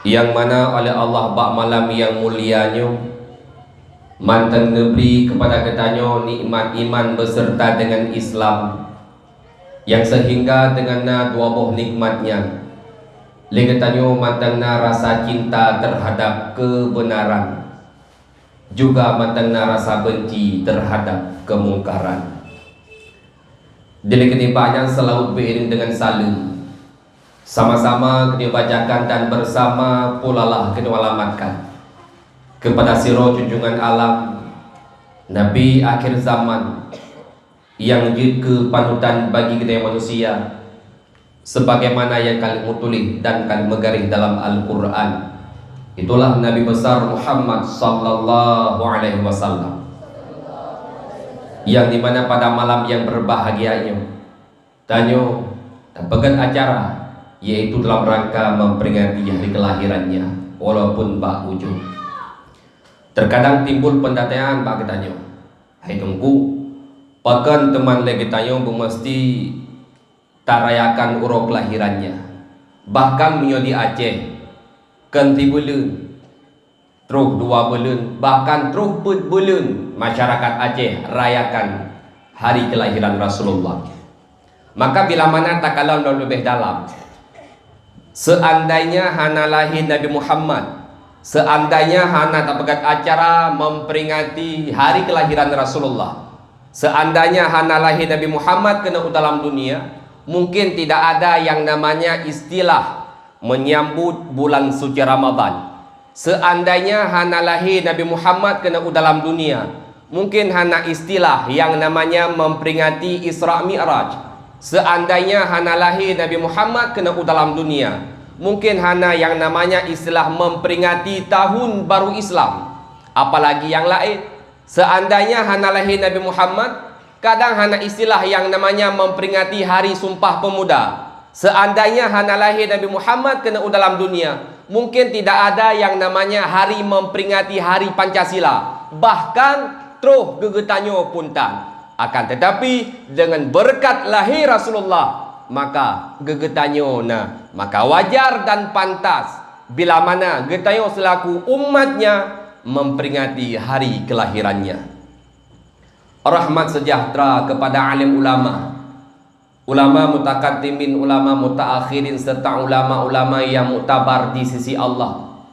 yang mana oleh Allah bak malam yang mulianya mantan neberi kepada ketanyo nikmat iman beserta dengan Islam, yang sehingga dengan dua buah nikmatnya legetanyo mantan rasa cinta terhadap kebenaran, juga mantan rasa benci terhadap kemungkaran. Dili ketibanya selalu beriring dengan saling sama-sama kita bacakan dan bersama pula lah kita alamatkan kepada siro junjungan alam Nabi akhir zaman yang menjadi kepanutan bagi kita manusia, sebagaimana yang kalian tulis dan kalian megaris dalam Al-Quran. Itulah Nabi besar Muhammad sallallahu alaihi wasallam, yang dimana pada malam yang berbahagianya tanyo pegang acara, yaitu dalam rangka memperingati hari kelahirannya, walaupun bak ujung. Terkadang timbul pendataan bak tanyo, hai tunggu pakan teman lagi tanyo mesti tak rayakan urok kelahirannya, bahkan menyo di Aceh kan 3 bulan terus 2 bulan, bahkan terus 4 bulan masyarakat Aceh rayakan hari kelahiran Rasulullah. Maka bila mana tak kalau lebih dalam, seandainya hana lahir Nabi Muhammad, seandainya hana tak pegat acara memperingati hari kelahiran Rasulullah, seandainya hana lahir Nabi Muhammad kena dalam dunia, mungkin tidak ada yang namanya istilah menyambut bulan suci Ramadan. Seandainya hana lahir Nabi Muhammad kena dalam dunia, mungkin hana istilah yang namanya memperingati Isra Mi'raj. Seandainya hana lahir Nabi Muhammad kena dalam dunia, mungkin hana yang namanya istilah memperingati tahun baru Islam. Apalagi yang lain. Seandainya hana lahir Nabi Muhammad, kadang hana istilah yang namanya memperingati hari Sumpah Pemuda. Seandainya hana lahir Nabi Muhammad kena dalam dunia, mungkin tidak ada yang namanya hari memperingati hari Pancasila, bahkan terus gegetanyo puntan. Akan tetapi dengan berkat lahir Rasulullah, maka gegetanyo maka wajar dan pantas bila mana gegetanyo selaku umatnya memperingati hari kelahirannya. Rahmat sejahtera kepada alim ulama, ulama mutakaddimin, ulama mutaakhirin, serta ulama-ulama yang muktabar di sisi Allah,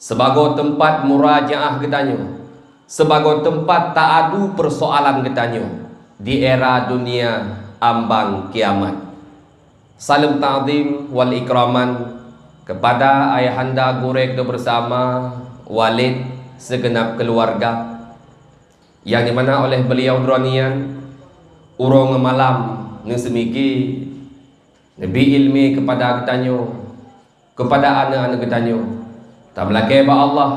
sebagai tempat murajaah getanyo, sebagai tempat ta'adu persoalan getanyo di era dunia ambang kiamat. Salam ta'zim wal ikraman kepada ayahanda gurek bersama walid segenap keluarga, yang dimana oleh beliau dronian urung malam semiki Nabi ilmi kepada getanyo, kepada anak-anak getanyo, tak belakang ba Allah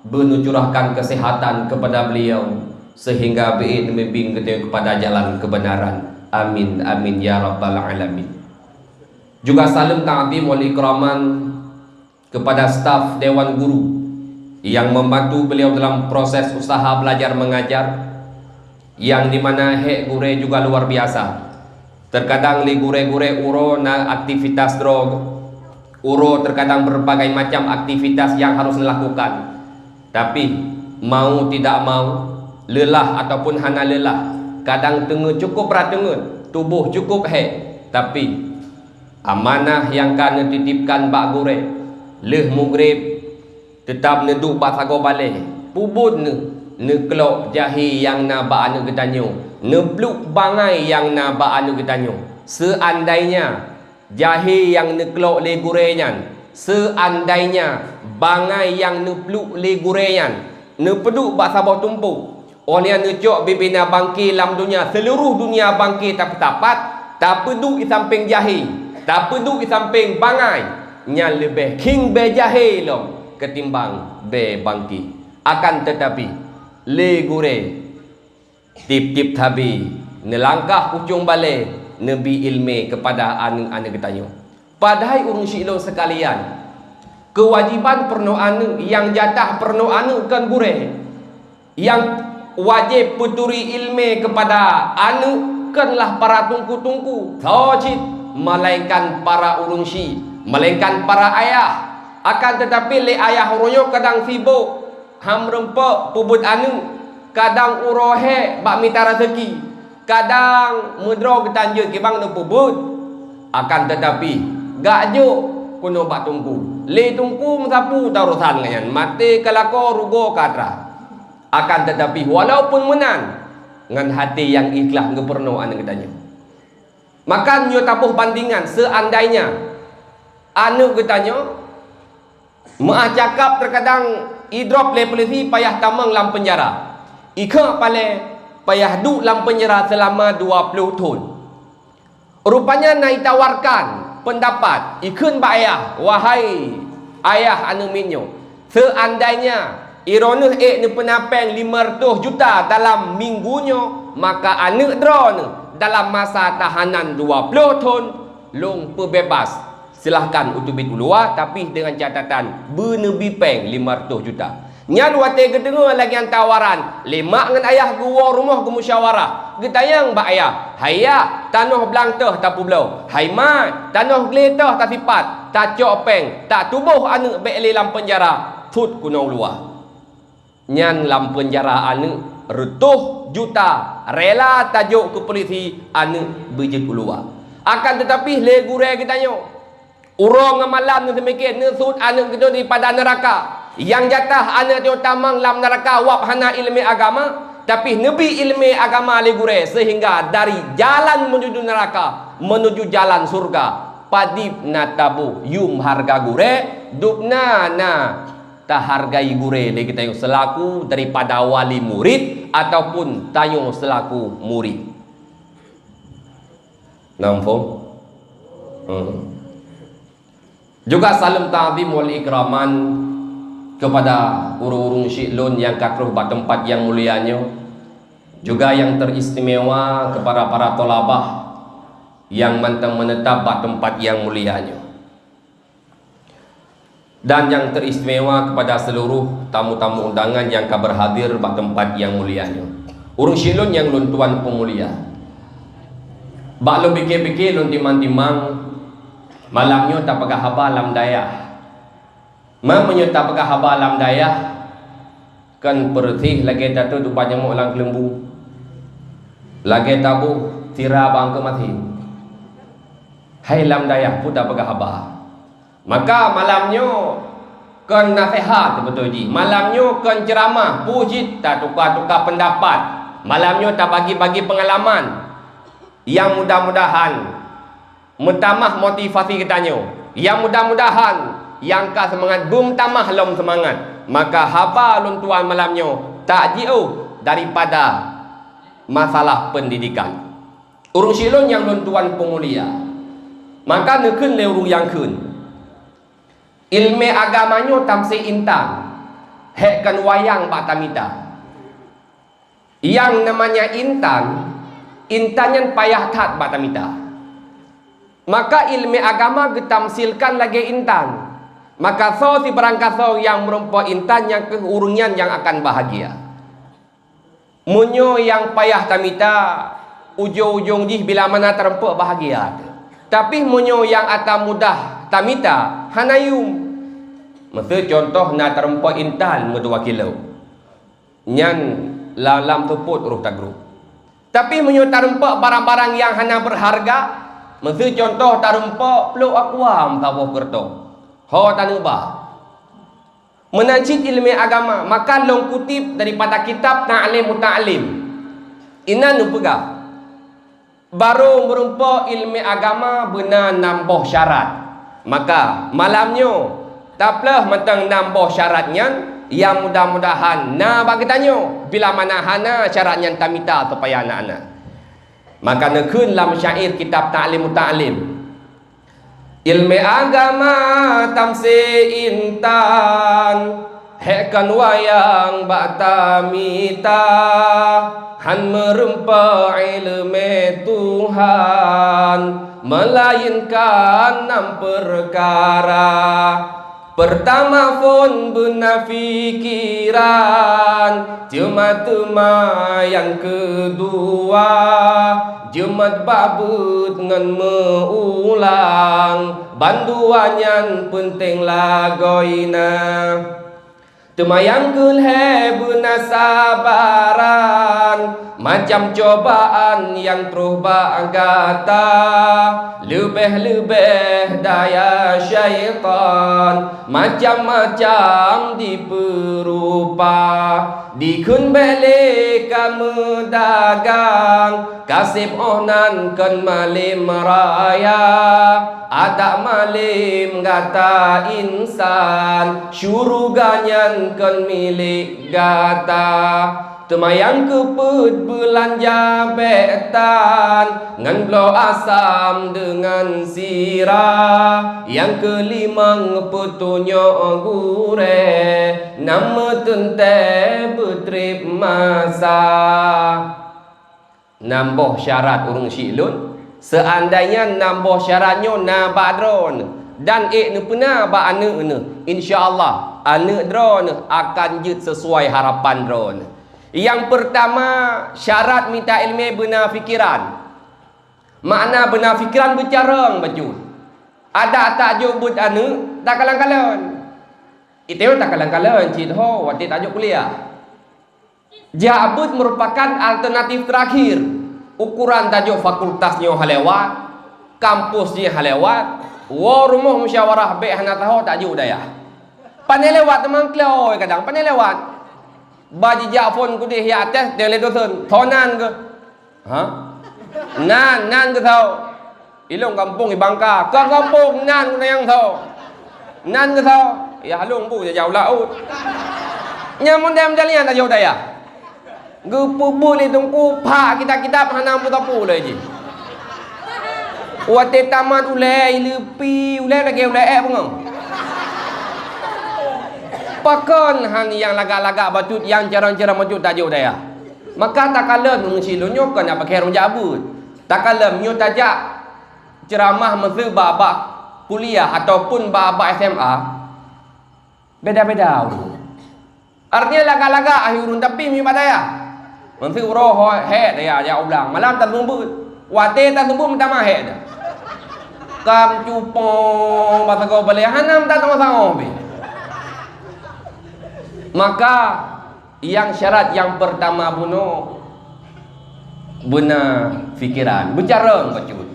menucurahkan kesehatan kepada beliau sehingga bi'in membimbing getanyo kepada jalan kebenaran. Amin amin ya rabbal alamin. Juga salam ta'zim wal ikraman kepada staf Dewan Guru yang membantu beliau dalam proses usaha belajar mengajar, yang dimana gure juga luar biasa. Terkadang li gure-gure uro na aktivitas drog, uro terkadang berbagai macam aktivitas yang harus dilakukan, tapi mau tidak mau, lelah ataupun hana lelah, kadang tengah cukup ratengen, tubuh cukup tapi amanah yang kena titipkan bak gure, leh mugrib tetap neduk bak sago balik, pubun kelok jahi yang na ba anu getanyo, nepluk bangai yang na ba anu getanyo. Seandainya jahi yang neklok le gurenyan, seandainya bangai yang nepluk le gurenyan, nepeduk bak sabah tumpu, oleh necok bibina bangki lam dunia, seluruh dunia bangki tak tapat, tak peduk di samping jahi, tak peduk di samping bangai, nya lebih king be jahi lo ketimbang be bangki. Akan tetapi le gure tip-tip tabi nelangkah ujung balik Nabi ilmi kepada anak-anak getanyo. Padahal urung syilo sekalian, kewajiban perno anu yang jatah perno anu kan gure, yang wajib puturi ilmi kepada anu kanlah para tungku-tungku tauhid, melainkan para urung syi, melainkan para ayah, Akan tetapi le ayah royo kadang sibuk ham rempok pubut anu, kadang urohe bak mita rezeki, kadang mudro ketanja kibang nu pubut. Akan tetapi gak jo kuno bak tungku, le tungku mensapu tarusan ngayan mati kelako rugo katra. Akan tetapi walaupun menang dengan hati yang ikhlas ngeperno anu ketanya, maka nyo tabuh bandingan seandainya anu ketanya maah cakap terkadang idrop le polisi payah tamang lam penjara, ika pale payah duk lam penjara selama 20 tahun. Rupanya naik tawarkan pendapat ikun ba ayah, wahai ayah anu minyo, seandainya ironus ni penapeng 500 juta dalam minggunya, maka anak drone dalam masa tahanan 20 tahun long bebas. Silahkan utubit ulua, tapi dengan catatan benebi peng 500 juta. Nyan wate kedengar lagi yang tawaran lemak dengan ayah gua rumah ke musyawarah. Getayang ba ayah, haya tanah belangtah tapu belau, hai mai tanah geletah tak sifat, tak cok peng, tak tubuh anak bek lam penjara tut kunau luah. Nyan lam penjara anu retuh juta rela tajuk ke polisi anu bejit ulua. Akan tetapi le gure kita nyo urang malam ni semikian nesut anu kita di pada neraka, yang jatah anu tu tamang lam neraka wap hana ilmu agama, tapi nebi ilmu agama le gure, sehingga dari jalan menuju neraka menuju jalan surga padip na tabu yum harga gure dupna na tak hargai gure le kita yung selaku daripada wali murid ataupun tayo selaku murid. Nampo? Juga salam ta'zim wal ikraman kepada urung-urung syiklun yang katruh ba tempat yang mulianya, juga yang teristimewa kepada para tolabah yang mantang menetap ba tempat yang mulianya, dan yang teristimewa kepada seluruh tamu-tamu undangan yang berhadir di tempat yang mulianya. Urung silun yang luntuan pemulia, bak lo pikir-pikir lun timang-timang malamnya tak pakai haba lam dayah, mamanya tak pakai haba lam dayah kan pertih lagi tatu tu banyak mau lang kelembu lagi tabu tira bang ke mati, hai lam dayah pun tak pakai haba. Maka malamnya kan nasihat betul ji, malamnya kan ceramah puji, tak tukar-tukar pendapat, malamnya tak bagi-bagi pengalaman yang mudah-mudahan mentamah motivasi kitanya, yang mudah-mudahan yang ka semangat bum tamah lom semangat. Maka haba lun tuan malamnya tak jauh daripada masalah pendidikan. Urung silun yang lun tuan pemulia, maka nekun le urung yang kun ilmu agamanya tamsi intan, hekkan wayang batamita. Yang namanya intan, intannya payah tat batamita. Maka ilmu agama getamsilkan lagi intan. Maka so si berangkat so yang merumpok intan yang keurungan yang akan bahagia. Munyo yang payah tamita, ujung-ujung jih bila mana terempuk bahagia. Tapi munyo yang ata mudah tamita, hanayum. Maksud contoh na terempuk intan ngedua kilo. Nyan lam tuput ruh tagru. Tapi munyo terempuk barang-barang yang hana berharga, maksud contoh terempuk peluk akuam tabuh kerto. Ho tanuba. Menancit ilmu agama, maka long kutip daripada kitab Ta'lim Muta'lim. Ina nu pegah. Baru merumpok ilmu agama benar nambah syarat. Maka malamnya taplah mentang nambah syaratnya, yang mudah-mudahan na bagi tanyo bila mana hana syaratnya tamita supaya anak-anak. Maka nekun lam syair kitab Ta'lim Muta'lim. Ilmu agama tamsi intan, hekkan wayang batamita, han merempa ilmu Tuhan, melainkan 6 perkara. Pertama pun benar fikiran, cuma yang kedua Jumat babut dengan mengulang, banduannya penting lagoina. Temayang kulhe benasabaran, macam cobaan yang terus bagata, lebih-lebih daya syaitan, macam-macam diperupa. Dikun balik kamu dagang, kasih ohnan kan malim raya. Ada malim gata insan, syuruganya kan milik gata. Temayang keput belanja betan, ngan blow asam dengan sirah. Yang kelima petunjuk gure, nama tente betrip masa. Nambah syarat urung syilun, seandainya nambah syaratnya na badron dan ni pernah ba anak ni, insya-Allah anak drone akan jid sesuai harapan drone. Yang pertama, syarat minta ilmu benar fikiran. Makna benar fikiran bercarang baju. Ada tak jubut anu tak kalang-kalang. Itu tak kalang-kalang cid ho waktu tajuk kuliah. Jabut merupakan alternatif terakhir. Ukuran tajuk fakultasnya halewat, kampusnya halewat, rumah musyawarah be hana tahu tajuk daya. Pandai lewat teman kloy kadang pandai lewat. Baji jafon ku dia atas dia le dosen thonan ke ha nan ke tau ilong kampung di Bangka ke kampung nan ku yang tau nan ke tau ya halung bu jauh laut nyamun dem jalian tak jauh daya gepu boleh tungku pak kita hanam tapu le ji wate taman ulai lepi ulai lagi ulai pengong pakon han yang lagak-lagak batut yang jarang-jarang batut tajuk daya. Maka tak kala mengsilunyo kan nak pakai rong jabut. Tak kala menyo tajak ceramah masa babak kuliah ataupun babak SMA beda-beda. Artinya lagak-lagak akhirun tapi mi badaya. Masa roh he daya ya ulang malam tak lumbut. Wate tak lumbut minta mahe dah. Kam cupong bahasa kau balik hanam tak tahu sangoh be. Maka yang syarat yang pertama bunuh benar fikiran bercarang bacut.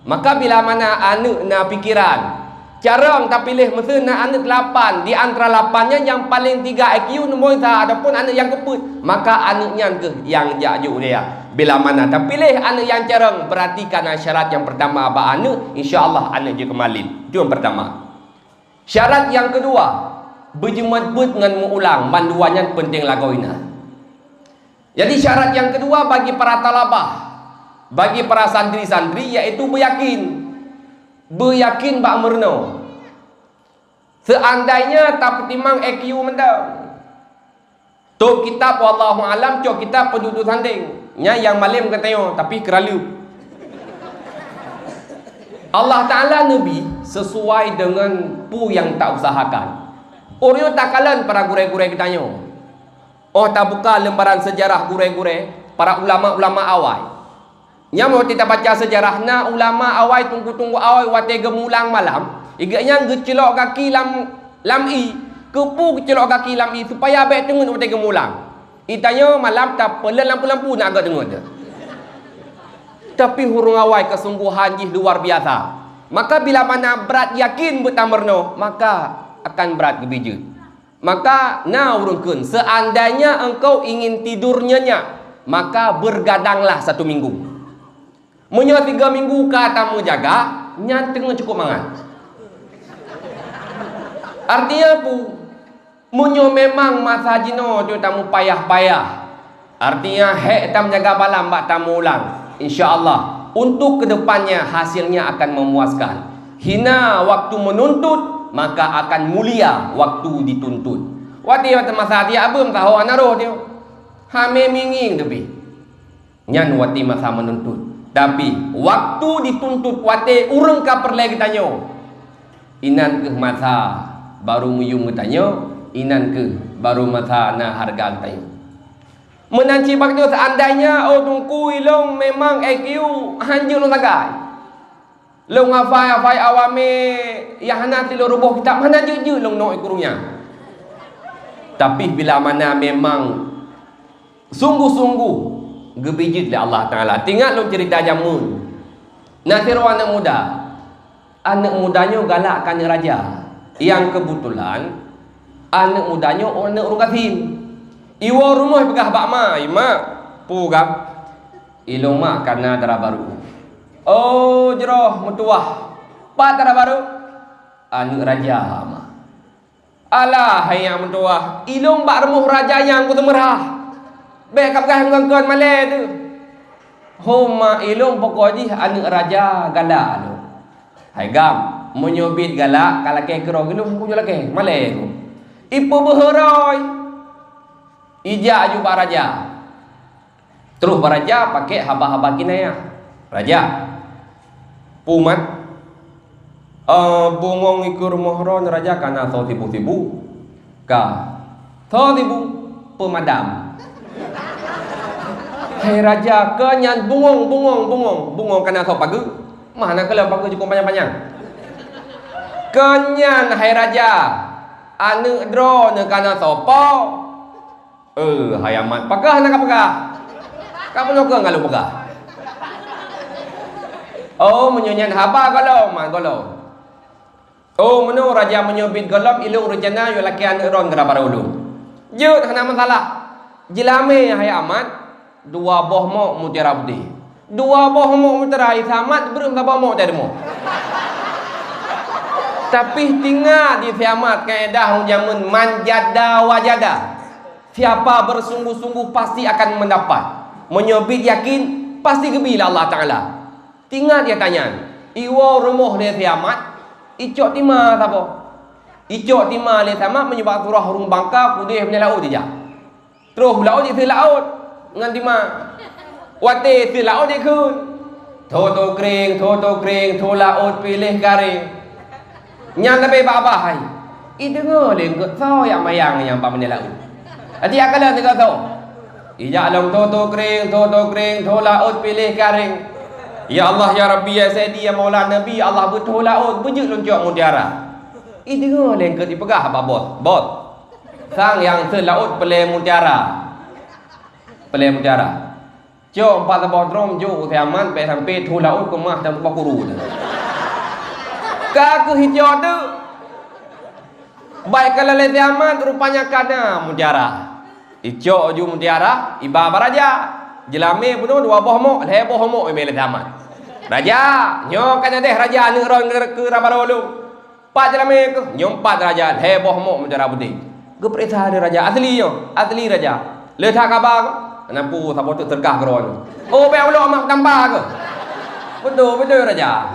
Maka bila mana anak na fikiran carang tak pilih mesti na anak 8 di antara 8-nya yang paling 3 IQ nombor sah ataupun anak yang keput maka anaknya ke yang jajuk dia. Bila mana tak pilih anak yang carang perhatikan syarat yang pertama apa anak insya-Allah anak je kemalin. Itu yang pertama. Syarat yang kedua berjemut-but dengan mengulang banduannya penting lagoina. Jadi syarat yang kedua bagi para talabah, bagi para santri-santri iaitu beryakin bak merno. Seandainya tak pertimang IQ mendam. Tok kitab wallahu alam cok kitab penduduk sanding. Nya yang malim katanya tapi keralu. Allah Taala Nabi sesuai dengan pu yang tak usahakan. Orang tak kalan para gure-gure kita nyo. Oh tak buka lembaran sejarah gure-gure para ulama-ulama awal. Nya mau kita baca sejarahna ulama awal tunggu-tunggu awal wate gemulang malam. Iganya gecelok kaki lam i, kepu gecelok kaki lam i supaya baik tengok wate gemulang. Itanya malam tak pelan lampu-lampu nak agak tengok dia. Tapi hurung awal kesungguhan jih luar biasa. Maka bila mana berat yakin bertamerno, maka akan berat gebija. Maka na urungkeun seandainya engkau ingin tidur nyenyak maka bergadanglah 1 minggu. Munyo 3 minggu ka tamu jaga nya tengah cukup mangan. Artinya pu munyo memang masa jino tu tamu payah-payah. Artinya hek tam jaga malam bak tamu ulang. Insya-Allah untuk kedepannya hasilnya akan memuaskan. Hina waktu menuntut maka akan mulia waktu dituntut. Wati masa dia abum tahu anaroh dia. Hame minging tepi. Nyan wati masa menuntut. Tapi waktu dituntut wati urang ka perle kitanya. Inan ke masa baru muyung kitanya, inan ke baru masa na harga kitanya. Menanci bakdo seandainya oh tungku ilong memang IQ hanjul sagai. Long afai awame yang hana ti roboh kitab mana je long no ikurungnya. Tapi bila mana memang sungguh-sungguh gebijit oleh Allah Taala. Tinggal long cerita jamun. Nasir anak muda. Anak mudanya galakkan raja. Yang kebetulan anak mudanya anak orang katin. Iwa rumah pegah bak mai mak pugam. Ilong mak karena darah baru. Oh jeroh mutuah. Pak darah baru. Anak raja mak. Alah hai yang mutuah. Ilong bak remuh raja yang ku temerah. Bekap gah ngangkon malai tu. Homa ilong pokoknya anak raja galak tu. Hai gam menyobit galak kalau ke kerong ilong aku jual ke malai tu. Ipo berherai. Ijak ju pak raja. Terus pak raja pakai haba-haba kinayah. Raja pumat bungong ikur mohron raja kana tho tibu-tibu ka tho tibu pemadam. Hai raja kenyan bungong kana tho pagi. Mana kalau pagi cukup panjang-panjang. Kenyan hai raja anu dro ne kana tho po. Hai amat pagah nak pagah. Kamu nak ngalu pagah. Oh menyonyan haba kalau man kalau. Oh menu raja menyobit golop ilung rencana yo laki anak ron kena para ulung. Jut hana masalah. Jilame hai amat dua boh mo mutiara putih. Dua boh mo mutiara isamat berum sabah mo tadi mo. Tapi tinggal di siamat kaedah jamun manjada wajada. Siapa bersungguh-sungguh pasti akan mendapat. Menyobit yakin pasti gebila Allah Ta'ala. Tinggal dia tanya, iwa rumah dia siamat, icok tima siapa? Icok tima dia siamat menyebab surah hurung bangka, pudih punya laut dia. Terus laut dia laut dengan tima. Wate si laut dia kun. Toto kering, to laut pilih garing. Nyang tapi apa-apa hai. Itu ngoleh ke so yang mayang yang pak punya laut. Hati akalan juga tahu. Ijak long toto kering, to laut pilih garing. Ya Allah ya Rabbi ya Sayyidi ya Maula Nabi Allah betul laut bujuk loncok mutiara. Itu ngoleh ke dipegah apa bos? Bos. Sang yang selaut pelai mutiara. Pelai mutiara. Cok empat tabah drom jo utiaman pe sampai tu laut ke mah dan tempat kuru tu. Kaku hijau tu. Baik kalau le tiaman rupanya kana mutiara. Icok ju mutiara iba baraja. Jelame penuh dua boh mo, le boh mo le tiaman. Raja, nyo kan deh raja ni ron ke rabarolu. Pak jelame ke nyompat raja le boh mo mutiara putih. Gepresa ada raja asli raja. Le tha kabar nampu sapo tu terkah keron. Oh be ulo mak tambah ke. Betul raja.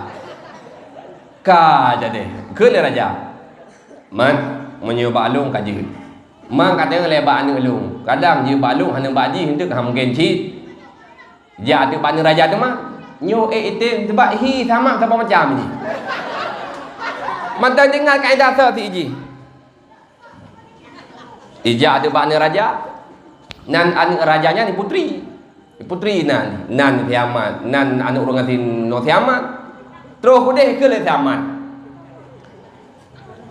Ka jadi ke le raja. Man menyoba alung kaji. Mang kadang lebat anu alung. Kadang je balung hana baji hendak ham genci. Ja tu ban raja tu mah. Nyo itu sebab hi sama macam ni. Mantan dengar kaedah sa ti ji. Ija tu ban raja. Nan anak rajanya ni putri. Putri nan kiamat, nan anak orang ngatin no kiamat. Terus deh ke le kiamat.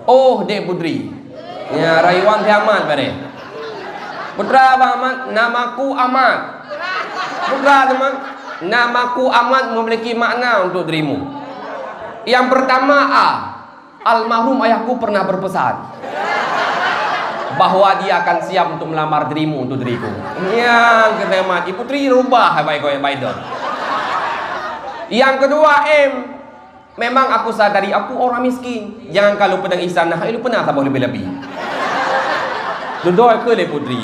Oh dek putri. Ya rayuan kiamat bare. Putra Ahmad namaku Ahmad. Putra teman, namaku Ahmad memiliki makna untuk dirimu. Yang pertama almarhum ayahku pernah berpesan bahwa dia akan siap untuk melamar dirimu untuk diriku. Yang kedua, ibu putri rubah baik. Yang kedua, memang aku sadari aku orang miskin. Jangan kalau pedang istana, itu pernah tak boleh lebih-lebih. Duduk ke le putri.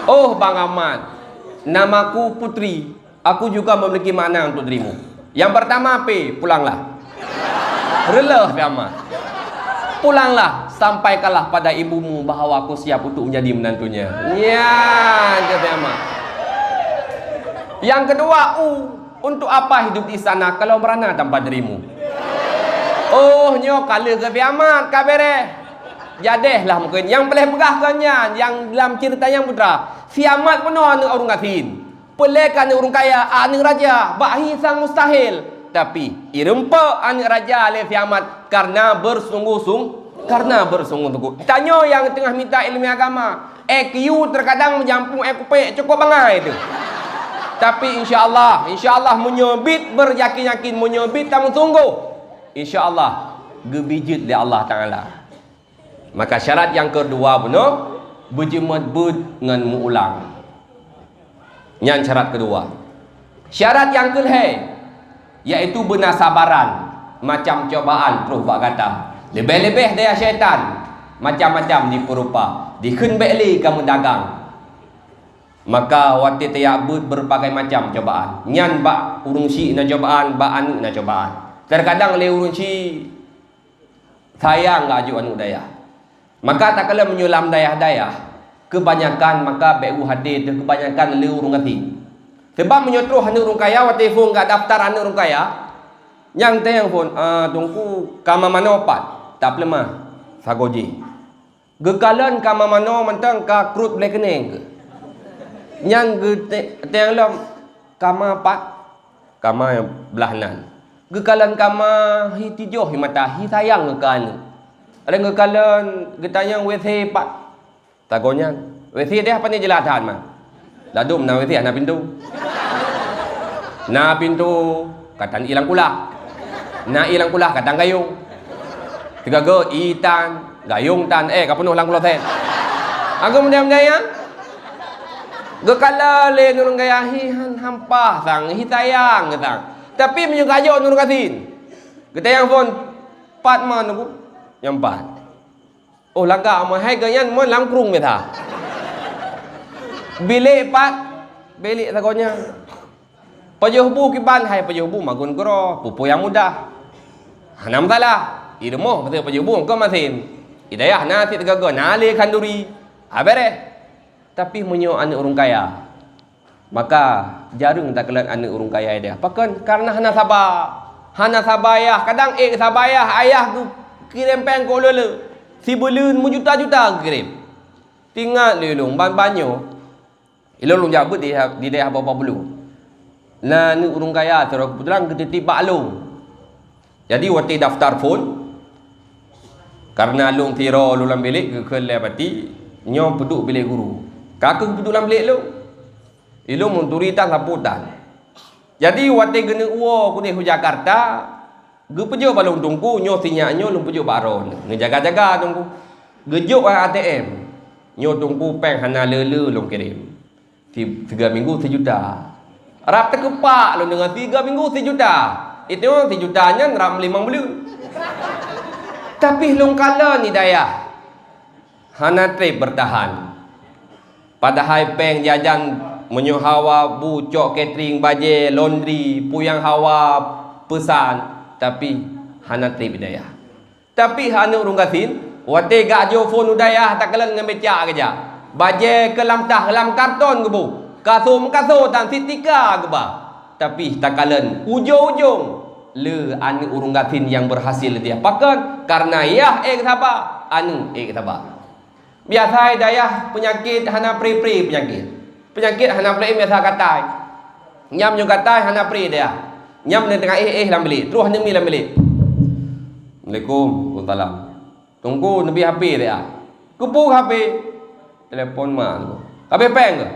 Oh Bang Ahmad, namaku Putri. Aku juga memiliki makna untuk dirimu. Yang pertama pulanglah. Relah Ahmad. Pulanglah, sampaikanlah pada ibumu bahawa aku siap untuk menjadi menantunya. Ya, kata Ahmad. Yang kedua, untuk apa hidup di sana kalau merana tanpa dirimu? Oh, nyo kala ke Ahmad kabere. Jadehlah mungkin yang boleh pegahkannya yang dalam cerita yang putra. Si Ahmad penuh anu orang ngatin. Pelekan orang kaya anu raja, bahi sang mustahil. tapi irempa anak raja alih kiamat karena bersungguh-sungguh. Tanya yang tengah minta ilmu agama, EQ terkadang menjampung EQ cukup bangai itu. Tapi insya-Allah menyebit beryakin-yakin menyebit tamu sungguh. Insya-Allah gebijit oleh Allah Taala. Maka syarat yang kedua benar berjemut dengan mengulang. Yang syarat kedua. Syarat yang kelih iaitu benar sabaran macam cobaan terus buat kata. Lebih-lebih daya syaitan macam-macam diperupa. Dikhen beli kamu dagang. Maka waktu tayabut berbagai macam cobaan. Nyan bak urung si na cobaan, bak anu na cobaan. Terkadang le urung si sayang gak aju anu daya. Maka tak kala menyulam daya-daya. Kebanyakan maka be'u hati tu kebanyakan le urung hati. Sebab menyotruh anu urung kaya waktu phone gak daftar anu urung kaya. Yang tayang phone, tungku kama mana opat. Tak lemah. Sagoji. Gekalan kama mana mentang ka krut boleh kening ke. Yang tayang lam kama pat kama yang belahanan. Gekalan kama hi tijoh hi mata hi sayang ke anu. Ada gekalan getanyang WC pat. Tagonya WC dia apa ni jelatan mah. Ladum na WC na pintu. Na pintu katan ilang kulah. Na ilang kulah katan gayung. Tiga go itan gayung tan kapenuh lang kulah ten. Aku mendam-daya. Gekala le nurung gaya hi hampah sang hi sayang sang. Tapi menyo gayo nurung kasin. Getayang phone pat man aku yang pat. Oh langka ma hai ganyan mon lang krung me tha. Bilik pat bilik tagonya. Pajuhbu kiban hai pajuhbu magun kro pupu yang mudah. Hanam salah. Irmo kata pajuhbu kau masin. Idayah na ti tagago na le kanduri. Habere. Tapi menyo anak orang kaya. Maka jarang tak kelan anak orang kaya dia. Pakan karena hana sabayah. Kadang sabayah ayah tu kirim peng ko lele. Si belun juta-juta kirim. Tinggal lelong banyo. Ilong jabut di daerah bawah bulu. Nah ni orang kaya terus kebetulan ketitip baklong. Jadi waktu daftar phone karena long tiro lulam bilik ke lepati nyo peduk bilik guru. Kakak peduk dalam bilik lu. Ilung menturitan laputan. Jadi waktu gena uo ku di Jakarta, ge pejo balong tungku nyo sinyaknyo lung pejo baron. Ngejaga-jaga tungku. Gejuk ATM. Nyo tungku peng hana lele long kirim. 3 minggu 1 juta. Rap terkepak long dengan 3 minggu 1 juta. Itu 1 jutanya ram 5 bulan. Tapi long kala ni daya. Hana trip bertahan. Padahal peng jajan menyohawa bucok catering baje laundry puyang hawa pesan tapi hana trip daya. Tapi hana urung kasin wate gajo phone udaya tak kelan dengan becak keja. Baje ke lam karton ke bu. Kaso tan sitika ke ba. Tapi tak kelan ujung-ujung le anu urung kasin yang berhasil dia. Pakan karena yah sabar anu sabar. Biasa daya penyakit hana pri penyakit. Penyakit hana pri biasa katai. Nyam nyo katai hana pri dia. Nyam ni tengah lam beli. Terus hanya mi lam beli. Assalamualaikum. Waalaikumsalam. Tunggu nabi HP dia. Kupu HP. Telefon mak. HP peng ke?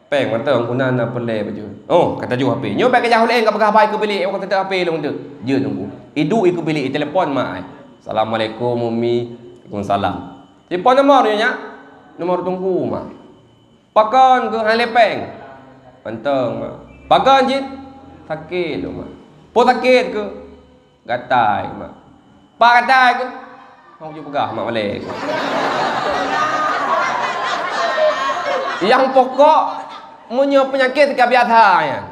Peng mata ang kunan na pele baju. Oh, kata ju HP. Nyo pek jauh lain kapag HP ke beli. Aku kata HP long tu. Je tunggu. Idu iku beli telefon mak. Assalamualaikum Umi. Waalaikumsalam. Telefon nomornya nomor tunggu mak. Pakan ke halepeng. Pantang mak. Pakan jit sakit lu mak. Po sakit ke? Gatai mak. Pak gatai ke? Mau jumpa gah mak balik. Yang pokok munyo penyakit kebiasaan.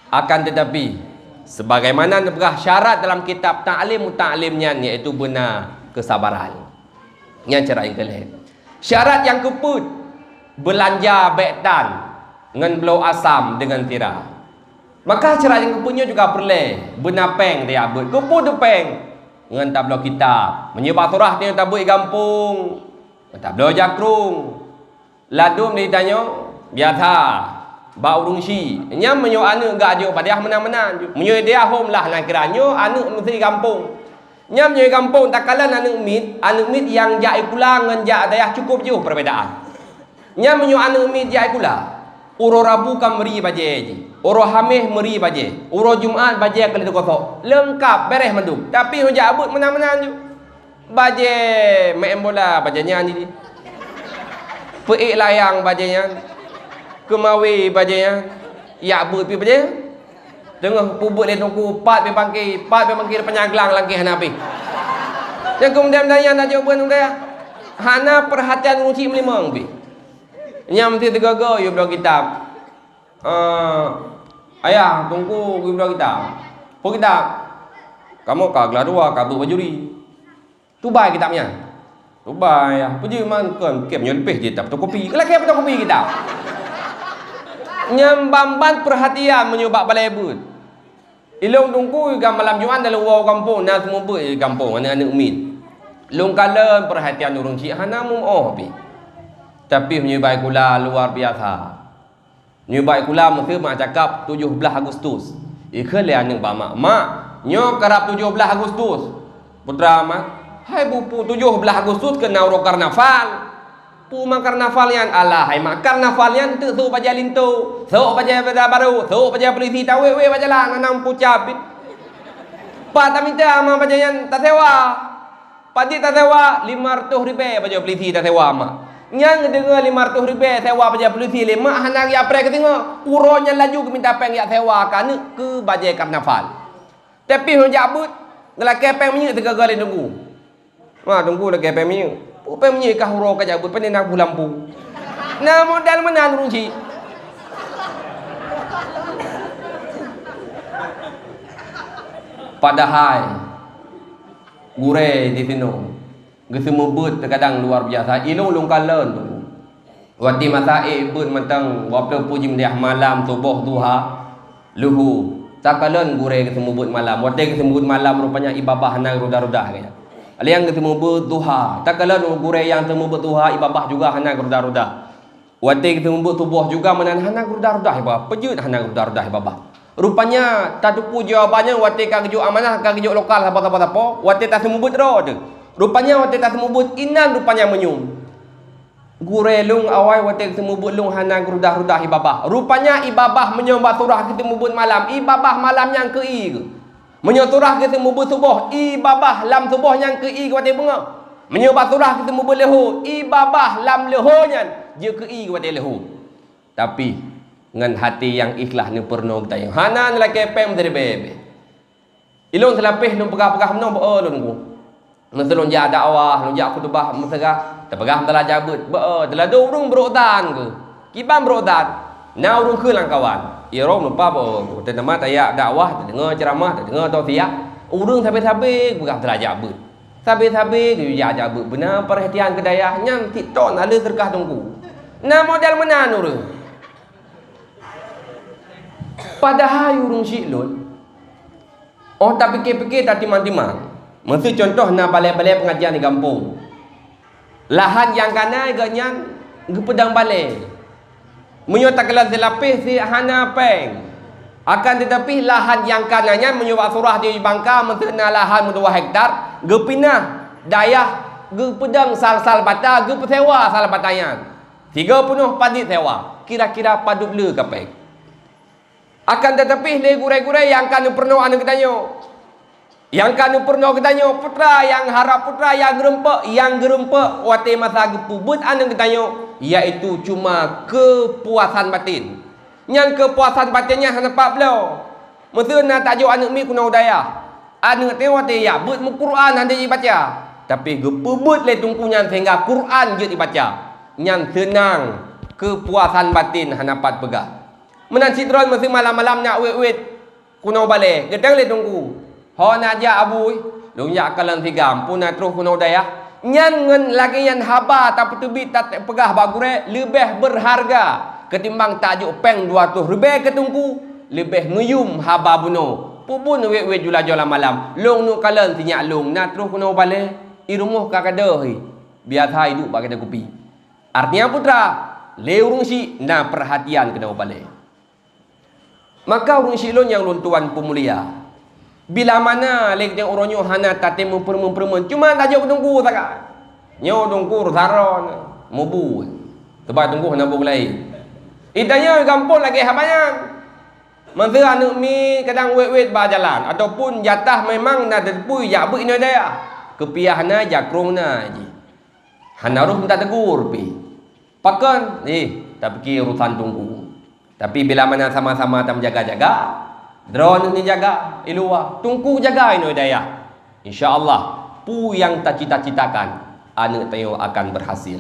Akan tetapi sebagaimana berah syarat dalam kitab ta'limnya iaitu benar kesabaran. Yang cara yang kelih. Syarat yang keput belanja bektan dengan belau asam dengan tirai. Maka cara yang keputnya juga perlu benar peng dia buat. Keput tu peng dengan tablo kitab. Menyebar surah dia tabui gampung. Tablo jakrung. Ladum dia tanya biasa ba urung si nyam menyo anu ga ajo padiah menang-menang menyo dia hom lah nak kiranyo anu mesti kampung nyam menyo kampung takalan anu mit yang jai pula ngan ja dayah cukup je perbezaan nyam menyo anu mit jai pula uro rabu kam meri baje je uro hamih meri baje uro jumaat baje kali kosok lengkap beres menduk tapi hojak abut menang-menang je baje main bola bajanya ni peik layang bajanya kemawi bajanya ya abut pi baje tengah pubut le tungku pat pe bangki penyaglang langkih hanapi yang kemudian daya nak jawab nung daya hana perhatian nguci melimang bi nyam mesti tegaga you bilang kitab ayah tungku you bilang kitab po kitab kamu ka gladua ka bu bajuri tu bai kitabnya tu bai ya puji man kan kem nyon peh kitab tu kopi lah kem tu kopi kitab nyambamban perhatian menyubak balai but ilung tungku gam malam Jumaat dalam wau kampung na semua but kampung anak-anak umit lung kalen perhatian urang cik hana mum pi tapi menyubai kula luar biasa menyubai kula mesti mak cakap 17 Agustus ikhlas anak mak nyo karap 17 Agustus putra mak hai bupu 17 Agustus kena uro karnaval Puma karnaval yang Allah hai mak karnaval yang tu so baja lintu so baja baru so baja polisi tahu we baja lah nanam pucapit pada minta ama baja yang tak sewa padi tak sewa 500 ribu baja polisi tak sewa mak nyang dengar 500 ribu sewa baja polisi le mak hanang ya pre ketengok uronya laju ke minta peng ya sewa kan ke baja karnaval tapi hojak but ngelake peng minyak tegak-gale tunggu mak tunggu lagi peng minyak upay menye kah huro ka jabut panen nak bulampu na modal menan runci padahal gure di sini gesemu but terkadang luar biasa ilung lung kalen tu wati masa but mentang waple puji mendiah malam subuh duha luhu takalen gure gesemu but malam wati gesemu but malam rupanya ibabah nang ruda-ruda kaya yang ketemu berduha tak kala gure yang temu berduha ibabah juga hana geruda-ruda wate ketemu bertubuh juga menan hana geruda-ruda ibabah pejut hana geruda-ruda ibabah rupanya tak tupu jawabannya wate kagejuk amanah kagejuk lokal apa-apa wate tak temu berdo rupanya wate tak temu ber inan rupanya menyum gure lung awai wate ketemu berlung hana geruda-ruda ibabah rupanya ibabah menyembah surah ketemu ber malam ibabah malam yang ke menyoturah kita mubuh subuh ibabah lam subuh yang ke i kuat bunga menyobah surah kita mubuh lehu ibabah lam lehunya je ke i kuat lehu tapi dengan hati yang ikhlas ni perno kita yang hanan laki pem dari bebe ilun selapih nu pegah-pegah menong bo lun ku meselun ja dakwah lun ja khutbah mesegah terpegah telah jabut bo telah urung berodan ke kiban berodan na urung ke lang kawan Irom lupa bo tema tayak dakwah dengar ceramah dengar tausiah urang sampai-sampai bukan terajak but sampai-sampai dia jabut benar perhatian kedayah nyam tiktok ala terkah tunggu na modal menan urang padahal urang siklun oh tak fikir-fikir tak timang-timang mesti contoh na balai-balai pengajian di kampung lahan yang kanan ganyan pedang balai menyuat kelas selapis si hana peng akan tetapi lahan yang kanannya menyuat surah di Bangka mentena lahan 2 hektar gepinah dayah gepedang sal-sal bata gepesewa sal batayan 30 padi sewa kira-kira padu le kapek akan tetapi le gurai-gurai yang kanu perno anu ketanyo yang kanu perno ketanyo putra yang harap putra yang gerempek wate masa gepubut anu ketanyo iaitu cuma kepuasan batin. Yang kepuasan batinnya nampak belau. Mesti nak tajuk anak mi kuna udaya. Anak tewat ya but Quran hande dibaca. Tapi gepubut le tungkunya sehingga Quran je dibaca. Yang senang kepuasan batin hanapat pegah. Menan sidron mesti malam-malam nak wet-wet kuna balik. Gedang le tungku. Ho nak ja abui, long ya kalan tigam pun nak terus kuna udaya. Nyan ngen lagi yang haba tapi tebi tak pegah bagure lebih berharga ketimbang tajuk peng 200 lebih ketungku lebih ngeyum haba buno pupun we jula jula malam long nu kalan tinyak long na terus kuno bale i rumah kakadeh biasa hidup bagi kopi artinya putra leurung si na perhatian kena bale Maka urang silon yang luntuan pemulia. Bila mana lek tengok orangnya hana tate mempermen cuma tajuk tunggu sakat. Nyo tunggu saron mubun. Sebab tunggu hana boleh. Itanya gampang lagi habanyan. Masa anak mi kadang wet-wet ba jalan ataupun jatah memang nak terpui jak bui ni dia. Kepiah na jakrung na ji. Han harus minta tegur pi. Pakan tak fikir urusan tunggu. Tapi bila mana sama-sama tak menjaga-jaga, drone ni jaga ilua, tunggu jaga ini dia. Insya-Allah pu yang tak cita-citakan anak tayo akan berhasil.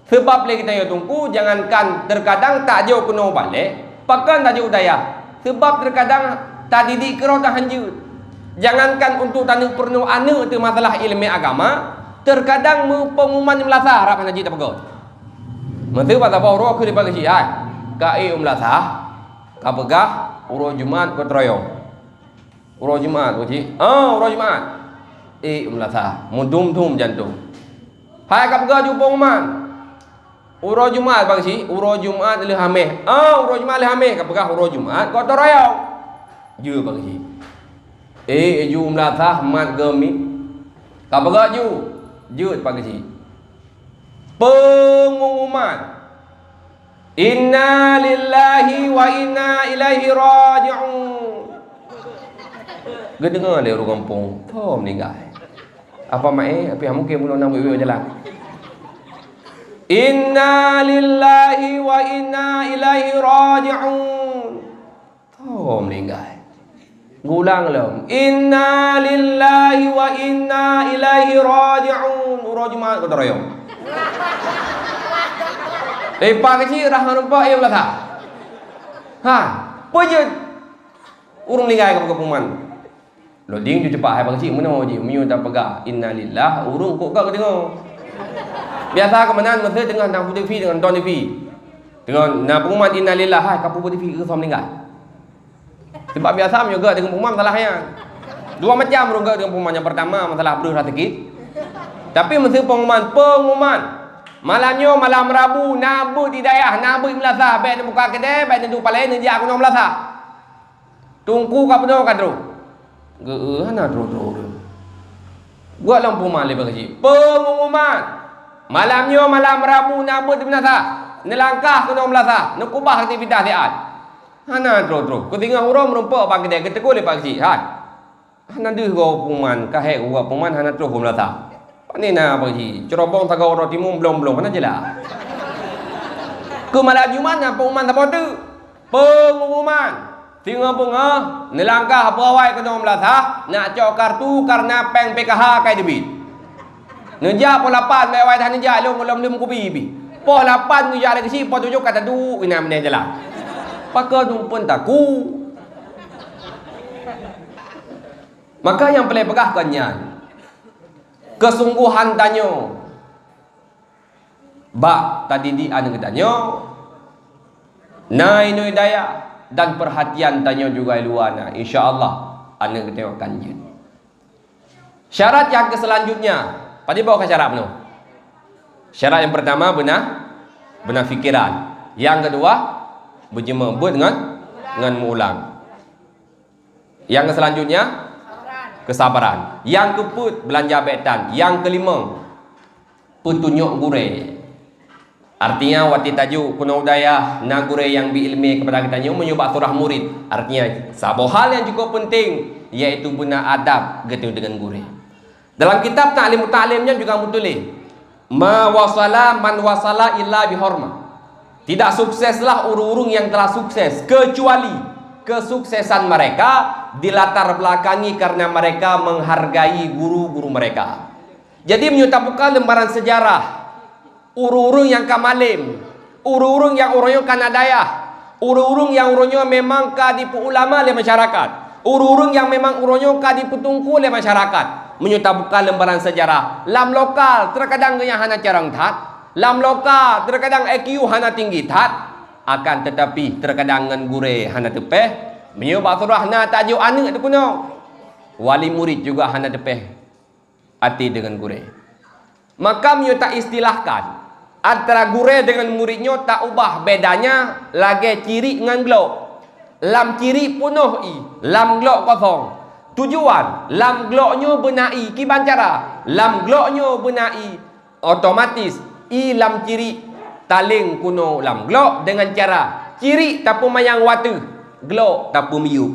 Sebab lagi tayo tunggu jangankan terkadang tak jauh kena balik, pakan tak jauh daya. Sebab terkadang tak didik kerana tak hanjut. Jangankan untuk tanah pernu anak tu masalah ilmu agama, terkadang pengumuman melasah harap haji tak pegang. Mesti pada bawa ke di pagi siang. Ka melasah, ka pegah urus Jumaat ke troyong. Urus Jumaat ko ci. Urus Jumaat. Melasah, mudum-dum jantung. Hai ka pegah ju pengumuman. Urus Jumaat bang si, urus Jumaat le hameh. Urus Jumaat le hameh ka pegah urus Jumaat ko troyong. Ju bang si. Ju melasah mat gemi. Ka pegah ju pagi si. Pengumuman. Inna lillahi wa inna ilaihi raji'un. Gak dengar dia orang kampung. Tom ni guys. Apa mai? Apa yang mungkin belum nak buat jalan. Inna lillahi wa inna ilaihi raji'un. Tom ni guys. Ngulang lah. Inna lillahi wa inna ilaihi raji'un. Urajma kata rayong. Lepas kecil dah nampak yang belah. Apa je urung lingai ke peguman. Loading je cepat hai kecil mana je miu tak pegah innalillah urung kok kau tengok. Biasa ke mana masa tengah nak TV dengan Don TV. Dengan nak pengumuman innalillah hai kapu TV ke som lingai. Sebab biasa juga dengan pengumuman salahnya. Dua macam urung ke dengan pengumuman yang pertama masalah berusaha sikit. Tapi masa pengumuman malamnya malam Rabu nabu di dayah nabu melasah baik di muka kedai baik di palai ni dia aku nak melasah tunggu ka penuh kadro ge ana dro gua lampu malai bagi pengumuman malamnya malam Rabu nabu di melasah nelangkah ku nak melasah nak kubah aktivitas dia ana dro ku tengah orang merompak bang kedai ketegol le pagi ana deh go pengumuman ka he gua pengumuman ana dro melasah. Ni nak bagi cerobong tagaw roti mum belum mana jelah. Ke malam Jumaat nak pengumuman apa tu? Pengumuman. Tengah pengah nelangkah pegawai kena melasah nak cok kartu karena peng PKH kai debit. Neja pon 8 mai tahan neja lom kopi bi. Pon 8 neja lagi si pon 7 kata du ina meneh jelah. Pakar tumpun taku. Maka yang pelai pegahkannya kesungguhan tanyo bak tadi di anu tanyo nai noi daya dan perhatian tanyo juga luana insyaallah anu kita akan jin. Syarat yang selanjutnya pada bawa ke syarat penuh. Syarat yang pertama benar fikiran. Yang kedua berjema dengan mengulang. Yang selanjutnya kesabaran. Yang keempat belanja betan. Yang kelima petunjuk gure. Artinya wati tajuk kuno daya na gure yang biilmi kepada kita menyubah surah murid. Artinya satu hal yang cukup penting yaitu guna adab gitu dengan gure. Dalam kitab Ta'lim Ta'limnya juga mutulis ma wasala man wasala illa bihormah. Tidak sukseslah urung-urung yang telah sukses kecuali kesuksesan mereka dilatar belakangi karena mereka menghargai guru-guru mereka. Jadi menyutapukan lembaran sejarah urung-urung yang kamalim, urung-urung yang orangnya kanadaya, urung-urung yang orangnya memang kadipu ulama oleh masyarakat, urung-urung yang memang orangnya kadipu tungku oleh masyarakat. Menyutapukan lembaran sejarah lam lokal terkadang yang hana carang tat, lam lokal terkadang IQ hana tinggi tat. Akan tetapi terkadang dengan gure hana tepeh menyubah surah na tajuk anak tu kuno wali murid juga hana tepeh hati dengan gure. Maka menyo tak istilahkan antara gure dengan muridnya tak ubah bedanya lagi ciri dengan glow. lam ciri penuh i, lam glok kosong. Tujuan lam gloknya benai kiban cara lam gloknya benai otomatis i lam ciri taling kuno lam glok dengan cara ciri tapu mayang watu glok tapu miup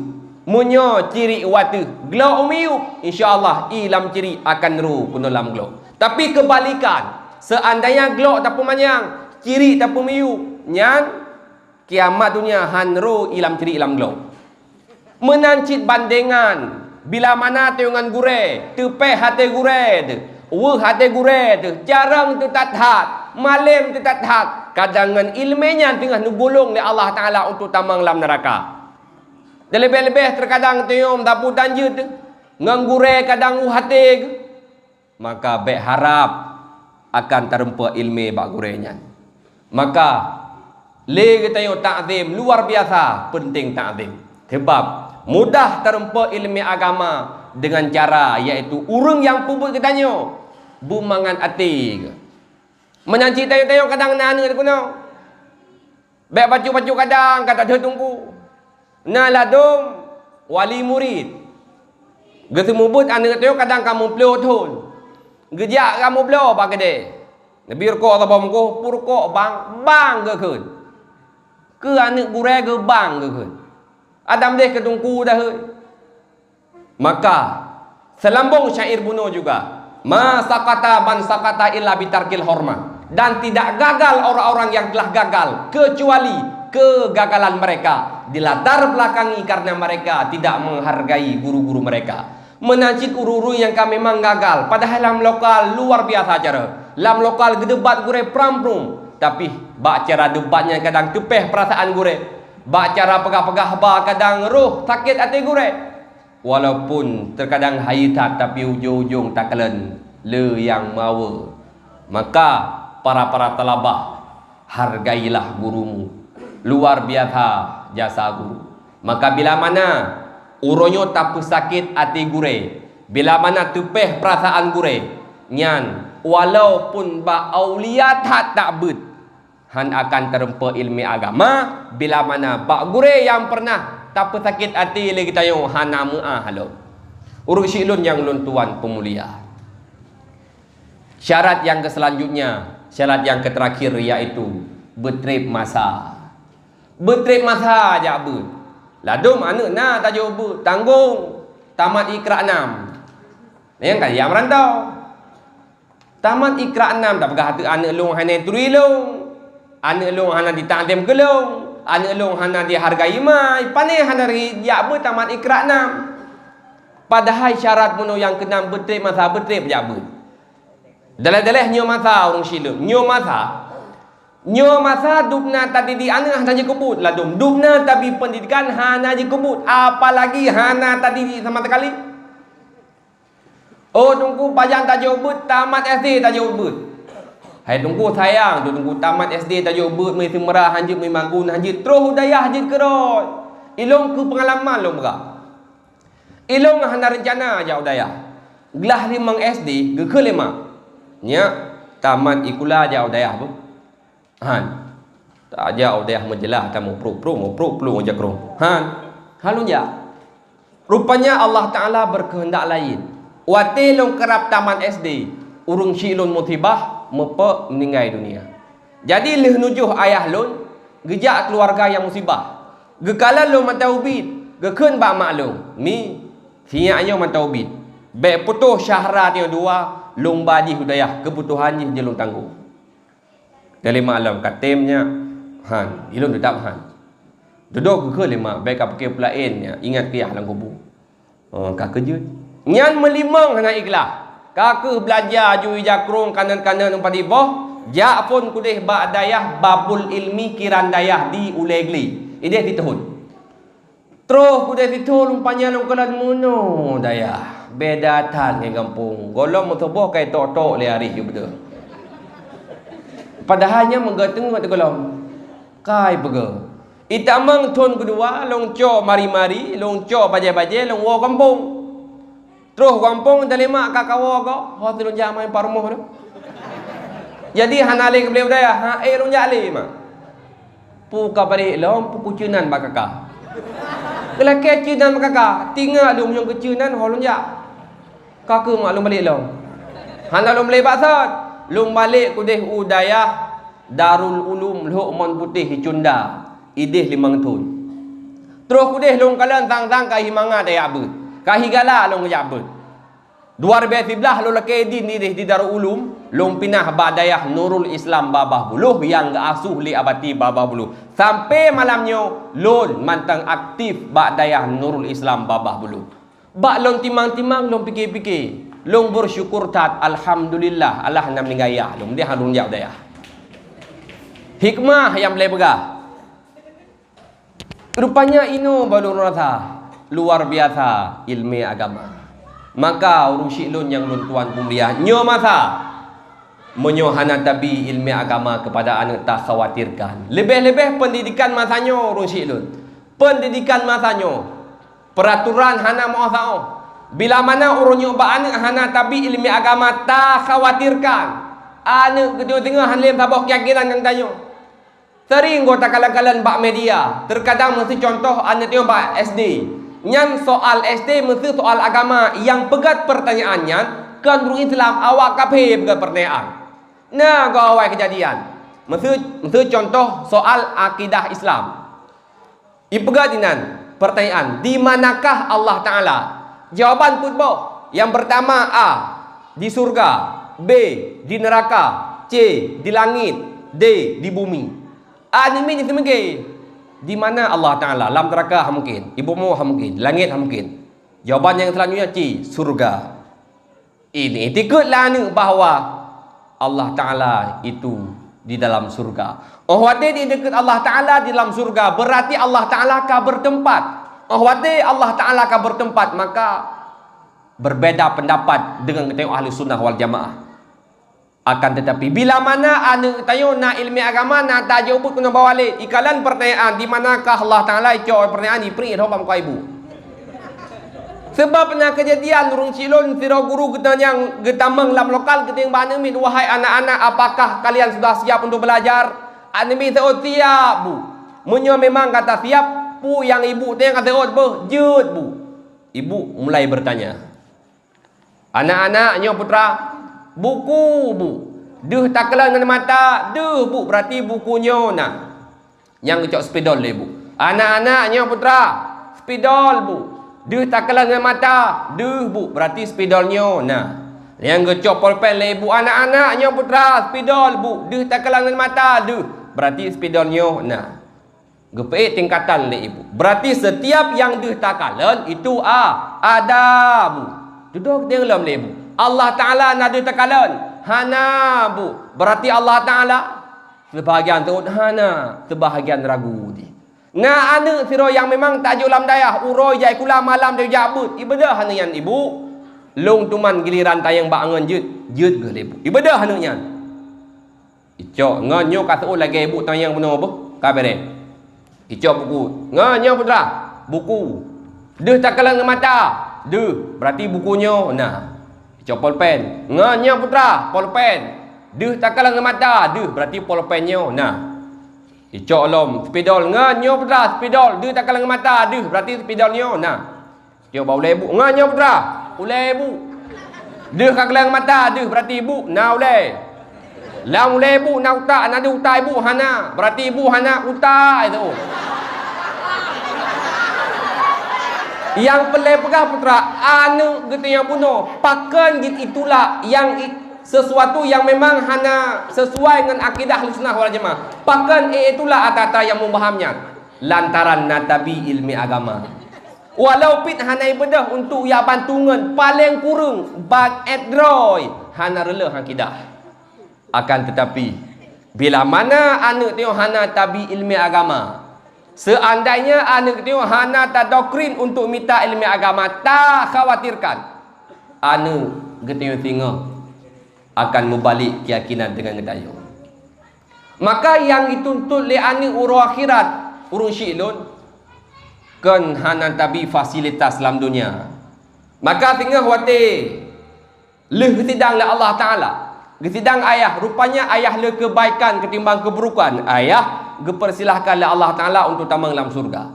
munyo ciri watu glok miup insyaallah i lam ciri akan ru kuno lam glok. Tapi kebalikan seandainya glok tapu mayang ciri tapu miup nyan kiamat dunia hanro i lam ciri lam glok menancit bandingan. Bila mana tengah gure, tepeh hati gure tu, hati gure tu, jarang tu tak hat, malam tu tak hat. Kadangan ilmunya tengah nugulung oleh Allah Taala untuk tamang dalam neraka. Dan lebih-lebih terkadang tengok dapu tanjut tu, nganggure kadang hati. Maka baik harap akan terempa ilmu bak gurenya. Maka le kita tengok takzim luar biasa penting takzim. Sebab mudah terempa ilmu agama dengan cara iaitu urang yang puput katanya bumangan ati ke menanci tayo-tayo kadang nana kuno baik baju-baju kadang kata dia tunggu na ladum wali murid gesemubut anak tayo kadang kamu plo thun gejak kamu plo ba gede nabi ko ta bom ko purko bang ke keun ke anak gure ke bang ke keun Adam deh ketungku dah. Maka selambung syair bunuh juga. Ma sakata man sakata illa bitarkil hormah. Dan tidak gagal orang-orang yang telah gagal kecuali kegagalan mereka dilatar belakangi karena mereka tidak menghargai guru-guru mereka. Menancit uru-uru yang kami memang gagal. Padahal lam lokal luar biasa cara. Lam lokal gedebat gure pram-prum. Tapi bak cara debatnya kadang tepeh perasaan gure. Bak cara pegah-pegah ba kadang roh sakit hati gure. Walaupun terkadang hayitat tapi ujung-ujung tak kelen le yang mawa. Maka para talabah hargailah gurumu. Luar biasa jasa guru. Maka bila mana uronyo tak sakit hati gure, bila mana tepeh perasaan gure, nyan walaupun ba aulia tak bet han akan terempa ilmu agama bila mana bak gure yang pernah tak sakit hati lagi tayo hana muah halo urus silun yang lun tuan pemulia. Syarat yang selanjutnya, syarat yang terakhir iaitu betrip masa. Betrip masa aja bet ladum anak na tajo bet tanggung tamat ikra 6 yang kan yang merantau tamat ikra 6 tak pegah hati anak long hanen turilong anak long hana ditakdim kelong, anak long hana dihargai mai, pane hana ya bet tamat ikra 6. Padahal syarat muno yang kena betrip masa betrip ya bet. Dalah-dalah nyo masa orang silum, nyo masa dubna tadi di anak hana dikebut ladum, dubna tapi pendidikan hana dikebut, apalagi hana tadi di sama sekali. Oh tunggu pajang tajuk bet tamat SD tajuk bet. Hai tunggu sayang, tunggu tamat SD tajuk bet mai semerah hanjit mai manggun hanjit terus hudayah hanjit kerot. Ilong ke pengalaman lo merah. Ilong hana rencana aja hudayah. Gelah 5 SD ke 5. Nya tamat ikula aja hudayah bu. Han. Tak aja hudayah menjelah kamu pro aja kro. Han. Halun ya. Rupanya Allah Taala berkehendak lain. Wate long kerap tamat SD, urung silun mutibah mepe meninggal dunia. Jadi leh nujuh ayah lun gejak keluarga yang musibah. Gekala lun mataubid, gekun ba maklum. Mi sianya mataubid. Baik putuh syahrat yang dua lung badi hudayah kebutuhannya je lung tangguh. Dari malam katemnya han, ilun tetap han. Duduk ke lima baik apa ke pelainnya ingat ke ahlang kubu. Ka kerja. Nyan melimang hana ikhlas. Kakek belajar jui jakrung kanan-kanan umpan di boh. Jak pun kudih bak dayah babul ilmi kiran dayah di ulegli. Ideh di tahun. Terus kudih di tahun umpanya longkalan muno dayah. Beda tan ke kampung. Golong mutubuh kai tok-tok le hari betul. Padahalnya menggateng mata golong. Kai bega. Itamang tahun kedua long co mari-mari, long co bajai-bajai, long wo kampung. Terus kampung terima kakawa kau, hotel jamai parmoh tu. Jadi hanali ke beliau daya, ha long jali mah. Pu ka bari lom pu kucunan ba kakak. Kalau kecil dan kakak, tinggal lu yang kecil dan holong jak. Kakak mak lu balik lu. Hana lu balik baksat. Lu balik kudih udayah Darul Ulum Luqman Putih Cunda. Idih 5 tahun. Terus kudih lu kalian tang-tang kahi manga daya abut. Kahi gala lu ngejak abut. 2011 lu laki di Darul Ulum, lu pinah badayah Nurul Islam Babah Buluh yang asuh li abati Babah Buluh. Sampai malamnya lun mantang aktif badayah Nurul Islam Babah Buluh. Bak lun timang-timang lun fikir-fikir. Lun bersyukur tat alhamdulillah Allah nam ningayah lun dia halun jak dayah. Hikmah yang boleh pegah. Rupanya ino baru rasa luar biasa ilmu agama. Maka urusi lun yang lun tuan kuliah nyo masa menyohana tabi ilmu agama kepada anak tak khawatirkan. Lebih-lebih pendidikan masanya urusi lun. Pendidikan masanya peraturan hana mau sao. Bila mana urunyo ba anak hana tabi ilmu agama tak khawatirkan. Anak kedua tengah hanlim tabok keyakinan yang tanyo. Sering gua tak kalan-kalan bak media. Terkadang mesti contoh anak tengok bak SD. Nyan soal SD mesti soal agama yang pegat pertanyaannya kan urung Islam awak kafir pegat pertanyaan. Nah, kau awal kejadian. Mesti contoh soal akidah Islam. Ipegat inan pertanyaan, di manakah Allah Taala? Jawapan putbah. Yang pertama A, di surga, B, di neraka, C, di langit, D, di bumi. A ni min semege. Di mana Allah Taala? Lam neraka mungkin, ibu mu mungkin, langit mungkin. Jawapan yang selanjutnya C, surga. Ini tiketlah ni bahawa Allah Taala itu di dalam surga. Oh wate di dekat Allah Taala di dalam surga, berarti Allah Taala akan bertempat. Oh wate Allah Taala akan bertempat, maka berbeda pendapat dengan tengok ahli sunnah wal jamaah. Akan tetapi bila mana anda tanya nak ilmu agama nak tak jawab kena bawa balik ikalan pertanyaan di manakah Allah Taala jawab pertanyaan ni peri dah kau ibu. Sebab pernah kejadian urung silon sira guru kita yang getamang lam lokal keting bana min wahai anak-anak apakah kalian sudah siap untuk belajar? Animi tahu siap bu. Munyo memang kata siap pu yang ibu teng kata oh jut bu. Ibu mulai bertanya. Anak-anaknya putra buku bu. Duh tak kelang dengan mata. Duh bu berarti bukunya nah. Yang kecok spidol le bu. Anak-anaknya putra spidol bu. Duh tak kelang dengan mata. Duh bu berarti spidolnya nah. Yang kecok polpen le bu. Anak-anaknya putra spidol bu. Duh tak kelang dengan mata. Duh berarti spidolnya nah. Gepek tingkatan le ibu. Berarti setiap yang duh tak kalang itu ada bu. Duduk dia dalam le bu. Allah Ta'ala nada takalan hana bu. Berarti Allah Ta'ala sebahagian turut hana, sebahagian ragu di. Nah anak siro yang memang tajuk lam dayah uroi jai kula malam dia jabut ibadah hana yang ibu long tuman giliran tayang bangun jut ke ibu ibadah hana yang icok nganyo kata lagi ibu tayang benar apa kabere icok buku nganyo putra buku deh takalan mata deh berarti bukunya nah icok polpen nganyo putra polpen deh takalan mata deh berarti polpennya nah icok lom spidol nganyo putra spidol deh takalan mata deh berarti spidolnya nah icok bau lebu nganyo putra ulai bu deh takalan mata deh berarti ibu nah ulai lam lebu na uta na uta ibu hana berarti ibu hana uta itu. Yang pelepegah putra anu gitu yang bunuh pakan git itulah yang sesuatu yang memang hana sesuai dengan akidah Ahlussunnah wal Jamaah. Pakan itulah atata yang membahamnya lantaran natabi ilmi agama. Walau pit hana ibadah untuk ya bantungan paling kurang bag adroy hana rela akidah. Akan tetapi bila mana anak tengok hana tabi ilmu agama, seandainya anak tengok hana tak doktrin untuk minta ilmu agama, tak khawatirkan anak tengok akan membalik keyakinan dengan ngetayo. Maka yang dituntut oleh anak urus akhirat urus syi'lun kan hana tabi fasilitas dalam dunia. Maka tengah wate leh sidang le Allah Ta'ala Gesidang ayah, rupanya ayah le kebaikan ketimbang keburukan. Ayah gepersilahkan le Allah Ta'ala untuk tamang dalam surga.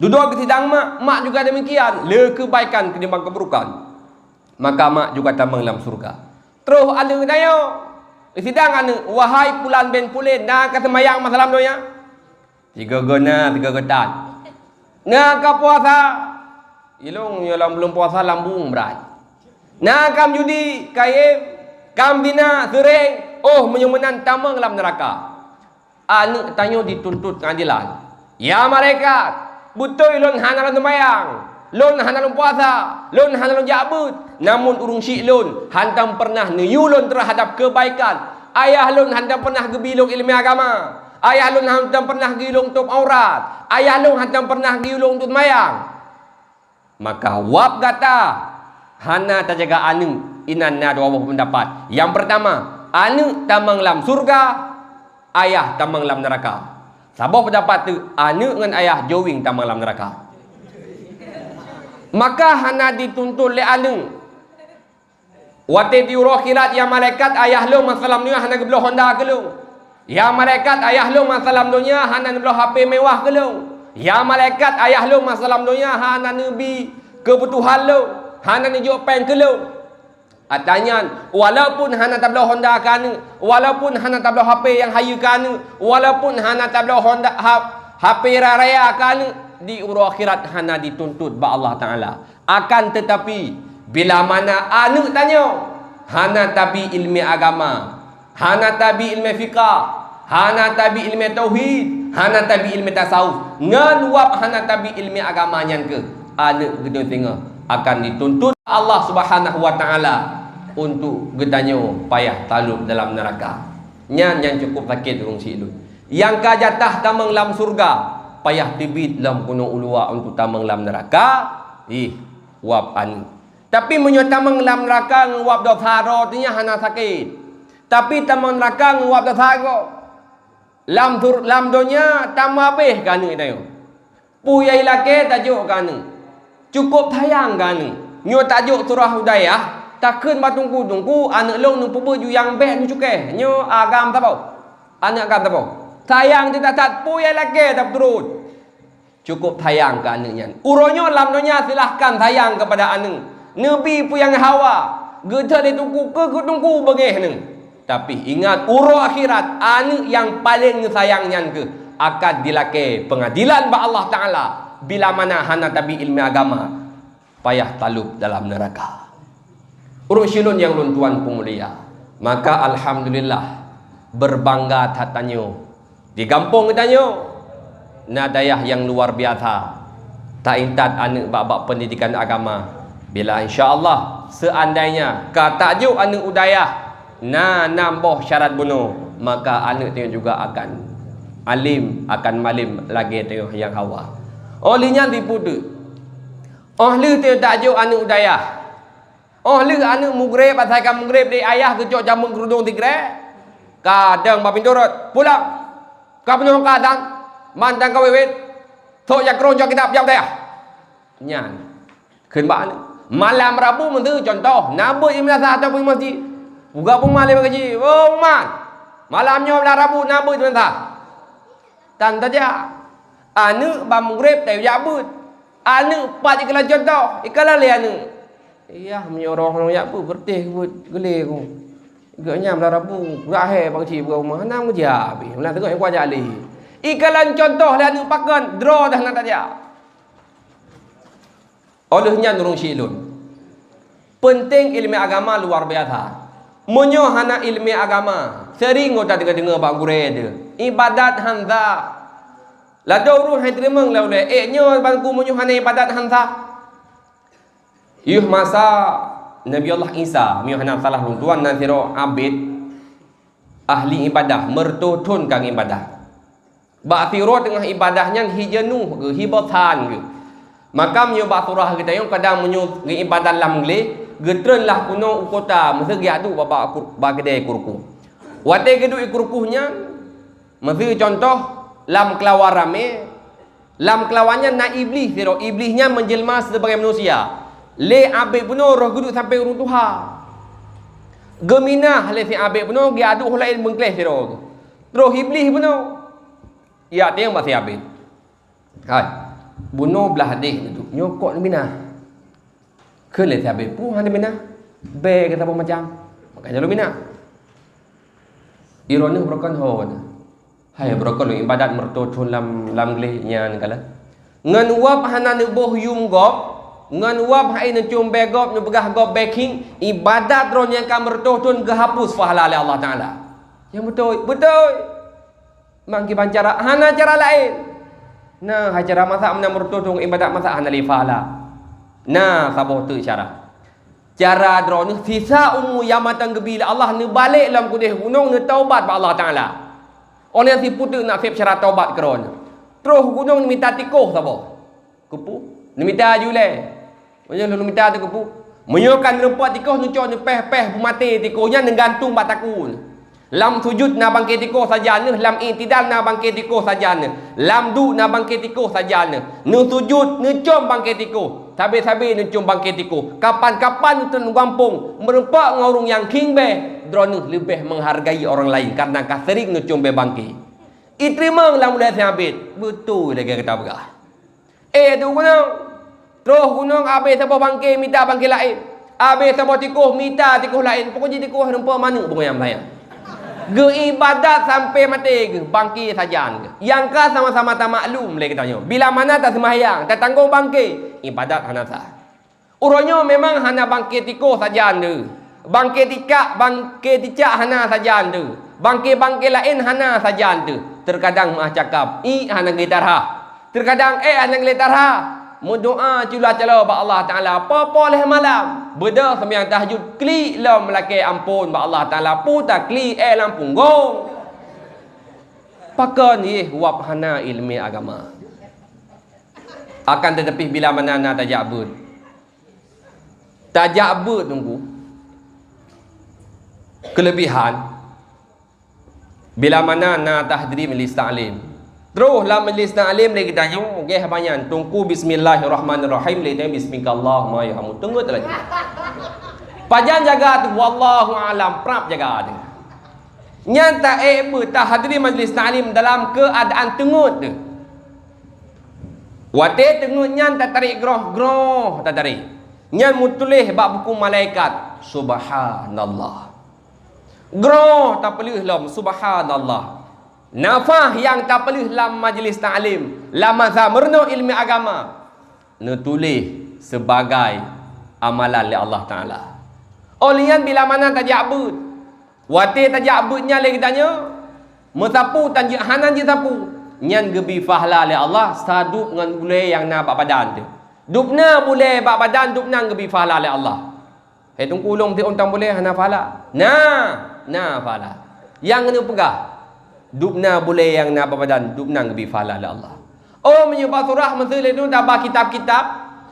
Duduk ke sidang mak juga demikian. Le kebaikan ketimbang keburukan. Maka mak juga tambang dalam surga. Terus ada tanya, di sidang anu, wahai Pulan bin Pulin, nak semayang masalam doanya? 3 guna, 3 getan. Nak puasa? Ilung yalam belum puasa lambung berat. Nak kam judi, kaim, kam bina, sering, oh menyumenan tamang dalam neraka. Anu tanya dituntut pengadilan. Ya malaikat, betul lon hana lon semayang, lon hana lon puasa, lon hana lon jabut. Namun urung syik lon hantam pernah neyulon terhadap kebaikan. Ayah lon hantam pernah gebilung ilmu agama. Ayah lon hantam pernah gilung tutup aurat. Ayah lon hantam pernah gilung tutup semayang. Maka wab kata hana terjaga anu inan na dua pendapat. Yang pertama, anu tamang lam surga, ayah tamang lam neraka. Sabah pendapat tu, anu dengan ayah jowing tamang lam neraka. Maka hana dituntut le anu. Wate diurah kirat ya malaikat ayah lu masalam dunia hana gebloh Honda ke lu. Ya malaikat ayah lu masalam dunia hana gebloh HP mewah ke lu. Ya malaikat ayah lu masalam dunia hana nabi kebutuhan lu, hana nijuk pen ke lu. Atanya, walaupun hana tablau Honda kanu, walaupun hana tablau HP yang hayu kanu, walaupun hana tablau Honda HP raya kanu, di urah akhirat hana dituntut ba Allah Taala. Akan tetapi bila mana anu tanya, hana tabi ilmu agama, hana tabi ilmu fiqah, hana tabi ilmu tauhid, hana tabi ilmu tasawuf, ngan wab hana tabi ilmu agama nyan ke, anu gedung tengah akan dituntut Allah Subhanahu wa taala untuk gedanyo payah talub dalam neraka. Nyan yang cukup sakit urung silun. Yang ka jatah tamang lam surga, payah tibit lam kuno ulua untuk tamang lam neraka. Wab anu. Tapi menyo tamang lam neraka nguap dosa rotinya hana sakit. Tapi tamang neraka nguap dosa go. Lam donya tam habis kanu itayo. Puyai lake tajuk kanu. Cukup tayang kanu. Nyo tajuk surah Hudayah, takkan batungku tungku anak long nu pubu yang beh nu cukai. Nyo agam tapau. Anak agam tapau. Tayang tidak tat puyai lake tak turut. Cukup tayang ke anaknya. Uronyo lam donya silahkan tayang kepada anak. Nabi pu yang hawa. Geta dia tungku ke tungku bengeh neng. Tapi ingat uro akhirat anak yang paling sayangnya ke akan dilake pengadilan ba Allah Taala bila mana hana tabi ilmu agama payah talub dalam neraka. Urus silun yang luntuan pemulia. Maka alhamdulillah berbangga tatanyo di kampung tanyo nadayah yang luar biasa. Tak intat anak bab pendidikan agama. Bila insya-Allah seandainya katajuk anak udayah nambah syarat bunuh, maka anak tengok juga akan alim, akan malim lagi tengok yang hawa. Olehnya dipudu. Oleh tengok tajuk anak udayah. Oleh anak mugrib asalkan mugrib di ayah kecok jamun kerudung tigre. Kadang bapin turut pulang. Kau penuh kadang mantan kau wewet. Tok yang keroncok kitab jam dayah. Nyan. Keun ba ni. Malam Rabu mentu contoh nabut imlasa ataupun masjid. Buka pun malam gaji. Oh man. Malamnya malam Rabu nabut imlasa. Tan saja. Anu ba mugrib tayu jabut. Anu pat iklan contoh. Iklan le anu. Iya menyoroh orang jabut bertih buat gele ku. Igaknya malam Rabu rahe bangci buka rumah nam kerja habis. Malam tengok aku ajak ali. Iklan contoh le anu pakan draw dah nak saja. Olehnya nurung silun. Penting ilmu agama luar biasa. Monyo hana ilmu agama. Sering ngota dengar bak gure dia. Ibadat hanza. La dawru hai teremang la oleh. Nyo bangku monyo hana ibadat hanza. Yuh masa Nabi Allah Isa, monyo hana salah luntuan nan siro abid ahli ibadah, mertutun kang ibadah. Bak siro tengah ibadahnya hijanu ke hibatan ke. Maka menyubah surah kita yang kadang menyubah ibadat lam gele getren lah kuno ukota mesti giatu bapa bagede kurku. Wate gedu ikurkuhnya mesti contoh lam kelawarame lam kelawannya na iblis siro iblisnya menjelma sebagai manusia. Le abe puno roh gedu sampai urung tuha. Geminah le si abe puno giadu hulain mengkleh siro. Terus iblis puno ya teng masih abe. Hai. bunuh belah hadis tu nyokok ni bina ke le habis pun hang bina be kata apa macam makanya lu bina ironi broken hon hai broken ibadat mertotun lam gle nyan kala ngan wap hana ne boh yum gop ngan wap hai ne cum be gop ne begah gop backing ibadat ron yang ka mertotun ke hapus pahala oleh Allah Taala yang betul mangki bancara hana cara lain nah acara masak mana mertotong ibadat masak hana li pahala nah saboh tu cara drone sisa umu yang matang gebila Allah ni balik dalam kudih gunung ni taubat ba Allah Taala orang si putu nak sip syarat taubat keron terus gunung ni minta tikoh saboh kepu ni minta jule banyak lu minta tu kepu menyokan rempat tikoh nu cok ni peh mati tikohnya ngantung bataku lam sujud na bangkit tikoh saja ne lam intidal na bangkit tikoh saja ne lam du na bangkit tikoh saja ne nu sujud nu com bangkit tikoh sabi nu com bangkit tikoh kapan-kapan tu gampung merempak ngorong yang king be drone lebih menghargai orang lain karena kasering nu com be bangkit iterima lam dah habis betul lagi kata begah tu gunung terus gunung habis siapa bangkit minta bangkit lain habis siapa tikoh minta tikoh lain pokoknya tikoh rempak mana pokoknya melayang ibadat sampai mati ke bangkit saja yang ka sama-sama tak maklum boleh katanya bila mana tak sembahyang tak tanggung bangkit ibadat hana sah urangnya memang hana bangkit tikoh saja anda bangkit ticak hana saja anda bangkit lain hana saja anda terkadang mah cakap hana gitarha terkadang hana gitarha doa cula-cula ba Allah Taala apa leh malam beda sembahyang tahajud klik lam laki ampun ba Allah Taala puta klik lam punggung pakan ni wap hana ilmi agama akan tetapi bila mana nak tajabud tunggu kelebihan bila mana nak tahdiri majlis ta'lim terus dalam majlis ta'lim lagi tanya okey habanyan tunggu bismillahirrahmanirrahim le tanya bismillahirrahmanirrahim ya hamu tunggu lagi pajan jaga tu wallahu alam prap jaga tu nyata tak hadiri majlis ta'lim dalam keadaan tengut tu wate tengut nyan tak tarik groh tak tarik nyan mutulih bab buku malaikat subhanallah groh tak pelih lam subhanallah nafah yang tak pelih dalam majlis ta'lim dalam masa merno ilmu agama nutulis sebagai amalan oleh Allah Ta'ala olian bila mana tajabud wate tajabudnya lagi tanya mesapu tanjik hanan je sapu nyan gebi fahla oleh Allah saduk dengan boleh yang nak bak badan tu dupna boleh bak badan dupna gebi fahla oleh Allah tunggu ulung ti untang boleh hana fahla nah fahla yang kena pegah dupna boleh yang nak badan dupna gebi fahla oleh Allah menyebab surah mesti itu dah bah kitab-kitab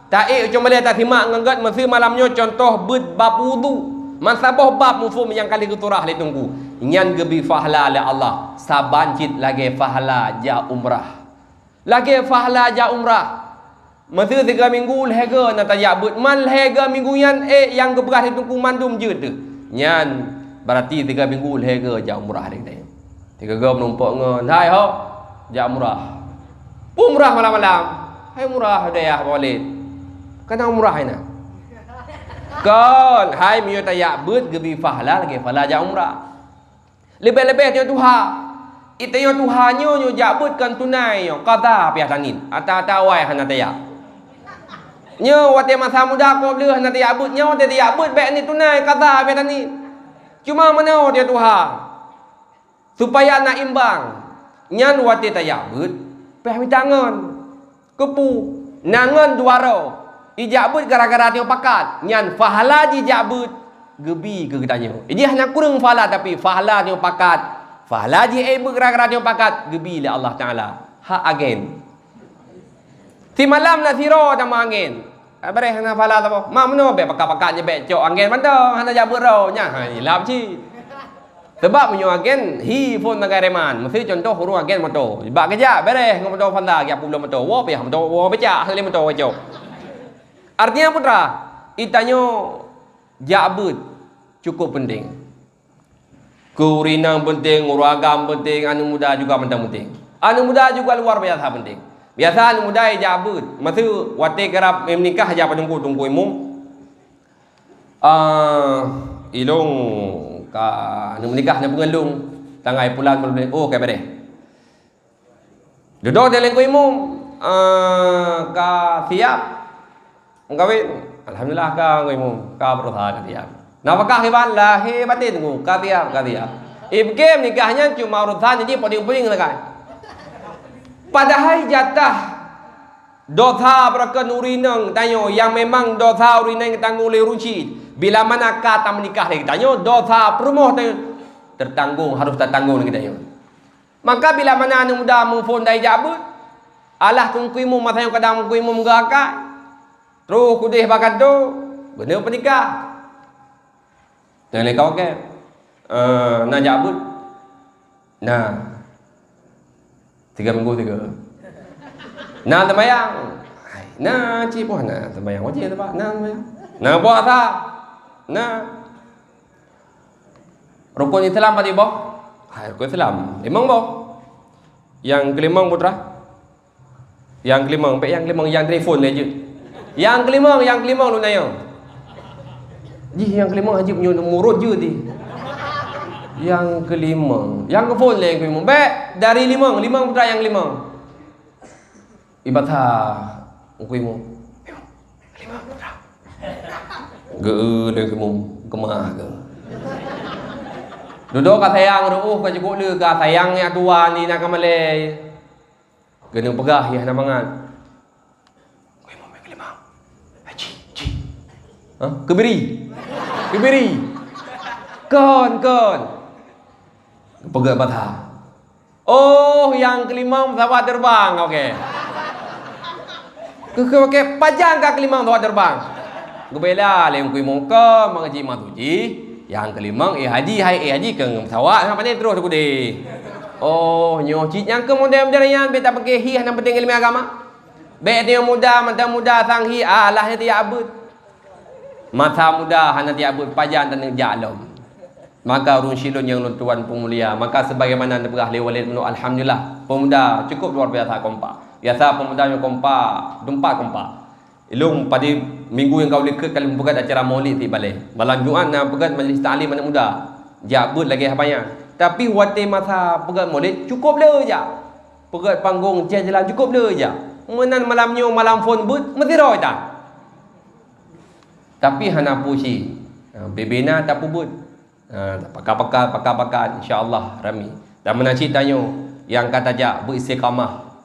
tak cuma boleh tak simak ngangat mesti malamnya contoh bab wudu masabah bab mufhum yang kali keturah le tunggu nyan gebi fahla oleh Allah sabancit lagi fahla ja umrah mesti 3 minggu lehega nak tajabut man lehega minggu yan yang geberah tunggu mandum je tu nyan berarti 3 minggu lehega ja umrah le tanya 3 gam numpuk ngan hai ho ja umrah malam-malam hai murah hadiah walid kana umrah ina kan hai miyo tajabut gebi fahla lagi fahla ja umrah lebih-lebih dia tuha itu yo tuhanyo nyo jabut kan tunai yo qada piah tangin ata wai hana taya nyo wate masa muda ko bleh hana tajabut nyo te tajabut baik ni tunai qada piah tangin cuma mana dia tuha supaya nak imbang nyan wate tajabut piah tangan kepu nangan duaro ijabut gara-gara dia pakat nyan fahala dijabut gebi ke katanya dia hanya kurang fahala tapi fahala dia pakat fahala dia gara-gara dia pakat gebi le Allah Taala ha agen si malam na siro sama angin bare hana fahala apa ma meno be pakat-pakatnya be cok angin mantau hana jabut ro nya ha ilap ci sebab punya agen hi pun nagareman mesti contoh huruf agen motor bak kerja bare ngomotor fanda ya pulau motor wo pe motor wo beca hale motor cok artinya putra itanyo jabut cukup penting kurinang penting uragam penting anu muda juga penting anu muda juga luar biasa penting Biasa anak muda jabut. Masa waktu kerap menikah aja tunggu imum. Ilung ka anak menikah nak pengelung. Tangai pulang boleh. Oh kayak bade. Duduk dalam imum. Ka siap. Kawin. Alhamdulillah ka imum. Ka berusaha ka siap. Napakah hebat lahir batin tunggu. Ka siap. Game nikahnya cuma urusan jadi poding-poding lah. Padahal jatah dosa berken urinang tanya yang memang dosa urinang tanggung oleh ruci. Bila mana kata menikah lagi tanya dosa perumah tertanggung harus tertanggung lagi tanya. Maka bila mana anak muda mufon dai jabut alah tungkuimu masa yang kadang mungkuimu menggakak terus kudih bakat tu benar penikah. Jangan kau ke nak jabut nah 3 minggu 3. Nah tembayang. Nah cipoh nah tembayang wajib tu Pak. Nah tembayang. Nah puasa. Nah. Rukun Islam apa boh? Rukun Islam. Limang boh. Yang kelimang putra. Yang kelimang, yang telefon aja. Yang kelimang lu nanya. Ji yang kelimang haji punya murut je di. Yang kelima, yang ke phone yang kelima. Baik, dari lima putra yang lima. Ibadah kelima. Lima putra. Ge kemah ke. Duduk kat sayang ruh ke cukup le ka sayang yang tua ni nak kamalai. Kena pegah ya nak mangat. Kelima. Haji. Ha? Kebiri. Kon. Pegang patah. Oh, yang kelima pesawat terbang. Okey. Okey, pajang ke kelima pesawat terbang. Gebela lem kui muka mengaji matuji. Yang kelima haji ke pesawat apa ni terus aku deh. Oh, nyoci yang ke muda-muda yang beta pakai hi yang penting ilmu agama. Baik dia muda, mata muda sang hi alah dia abut. Mata muda hana dia abut pajang dan jalom. Maka urun silun yang tuan pemulia. Maka sebagaimana berah lewalid menurut alhamdulillah pemuda cukup luar biasa kompak. Biasa pemuda yang kompak, dumpat kompak. Ilung pada minggu yang kau dekat kalau pegat acara maulid ti balik. Malam Jumaat nak pegat majlis ta'lim anak muda. Jabut lagi apanya. Tapi waktu masa pegat maulid cukup le je. Pegat panggung jalan cukup le je. Menan malamnya malam phone but mesti roy dah. Tapi hana pusi. Bebena tak pubut. Pakar insya-Allah rami. Dan menacik tanya yang kata jak beristiqamah.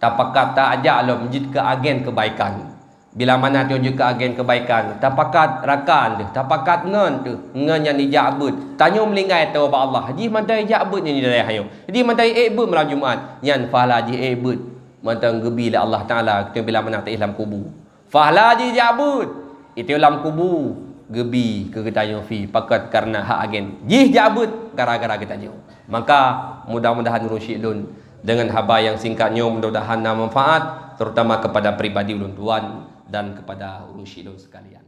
Tapakat tak ajak lo menjid ke agen kebaikan. Bila mana tunjuk ke agen kebaikan, tapakat rakan dia, tapakat ngan tu, ngan yang dijabut. Tanya melingkai tahu apa Allah. Haji mantai jabut ni dari hayo. Jadi mantai ebut malam Jumaat. Yan fahla ji ebut. Mantai gebi la Allah Taala kita bila mana tak Islam kubu. Fahla ji jabut. Itu dalam kubu. Gebi ke kita fi pakat karena hak agen jih jabut gara-gara kita jauh. Maka mudah-mudahan Rusyidun dengan haba yang singkatnya mudah-mudahan manfaat terutama kepada pribadi ulun tuan dan kepada Rusyidun sekalian.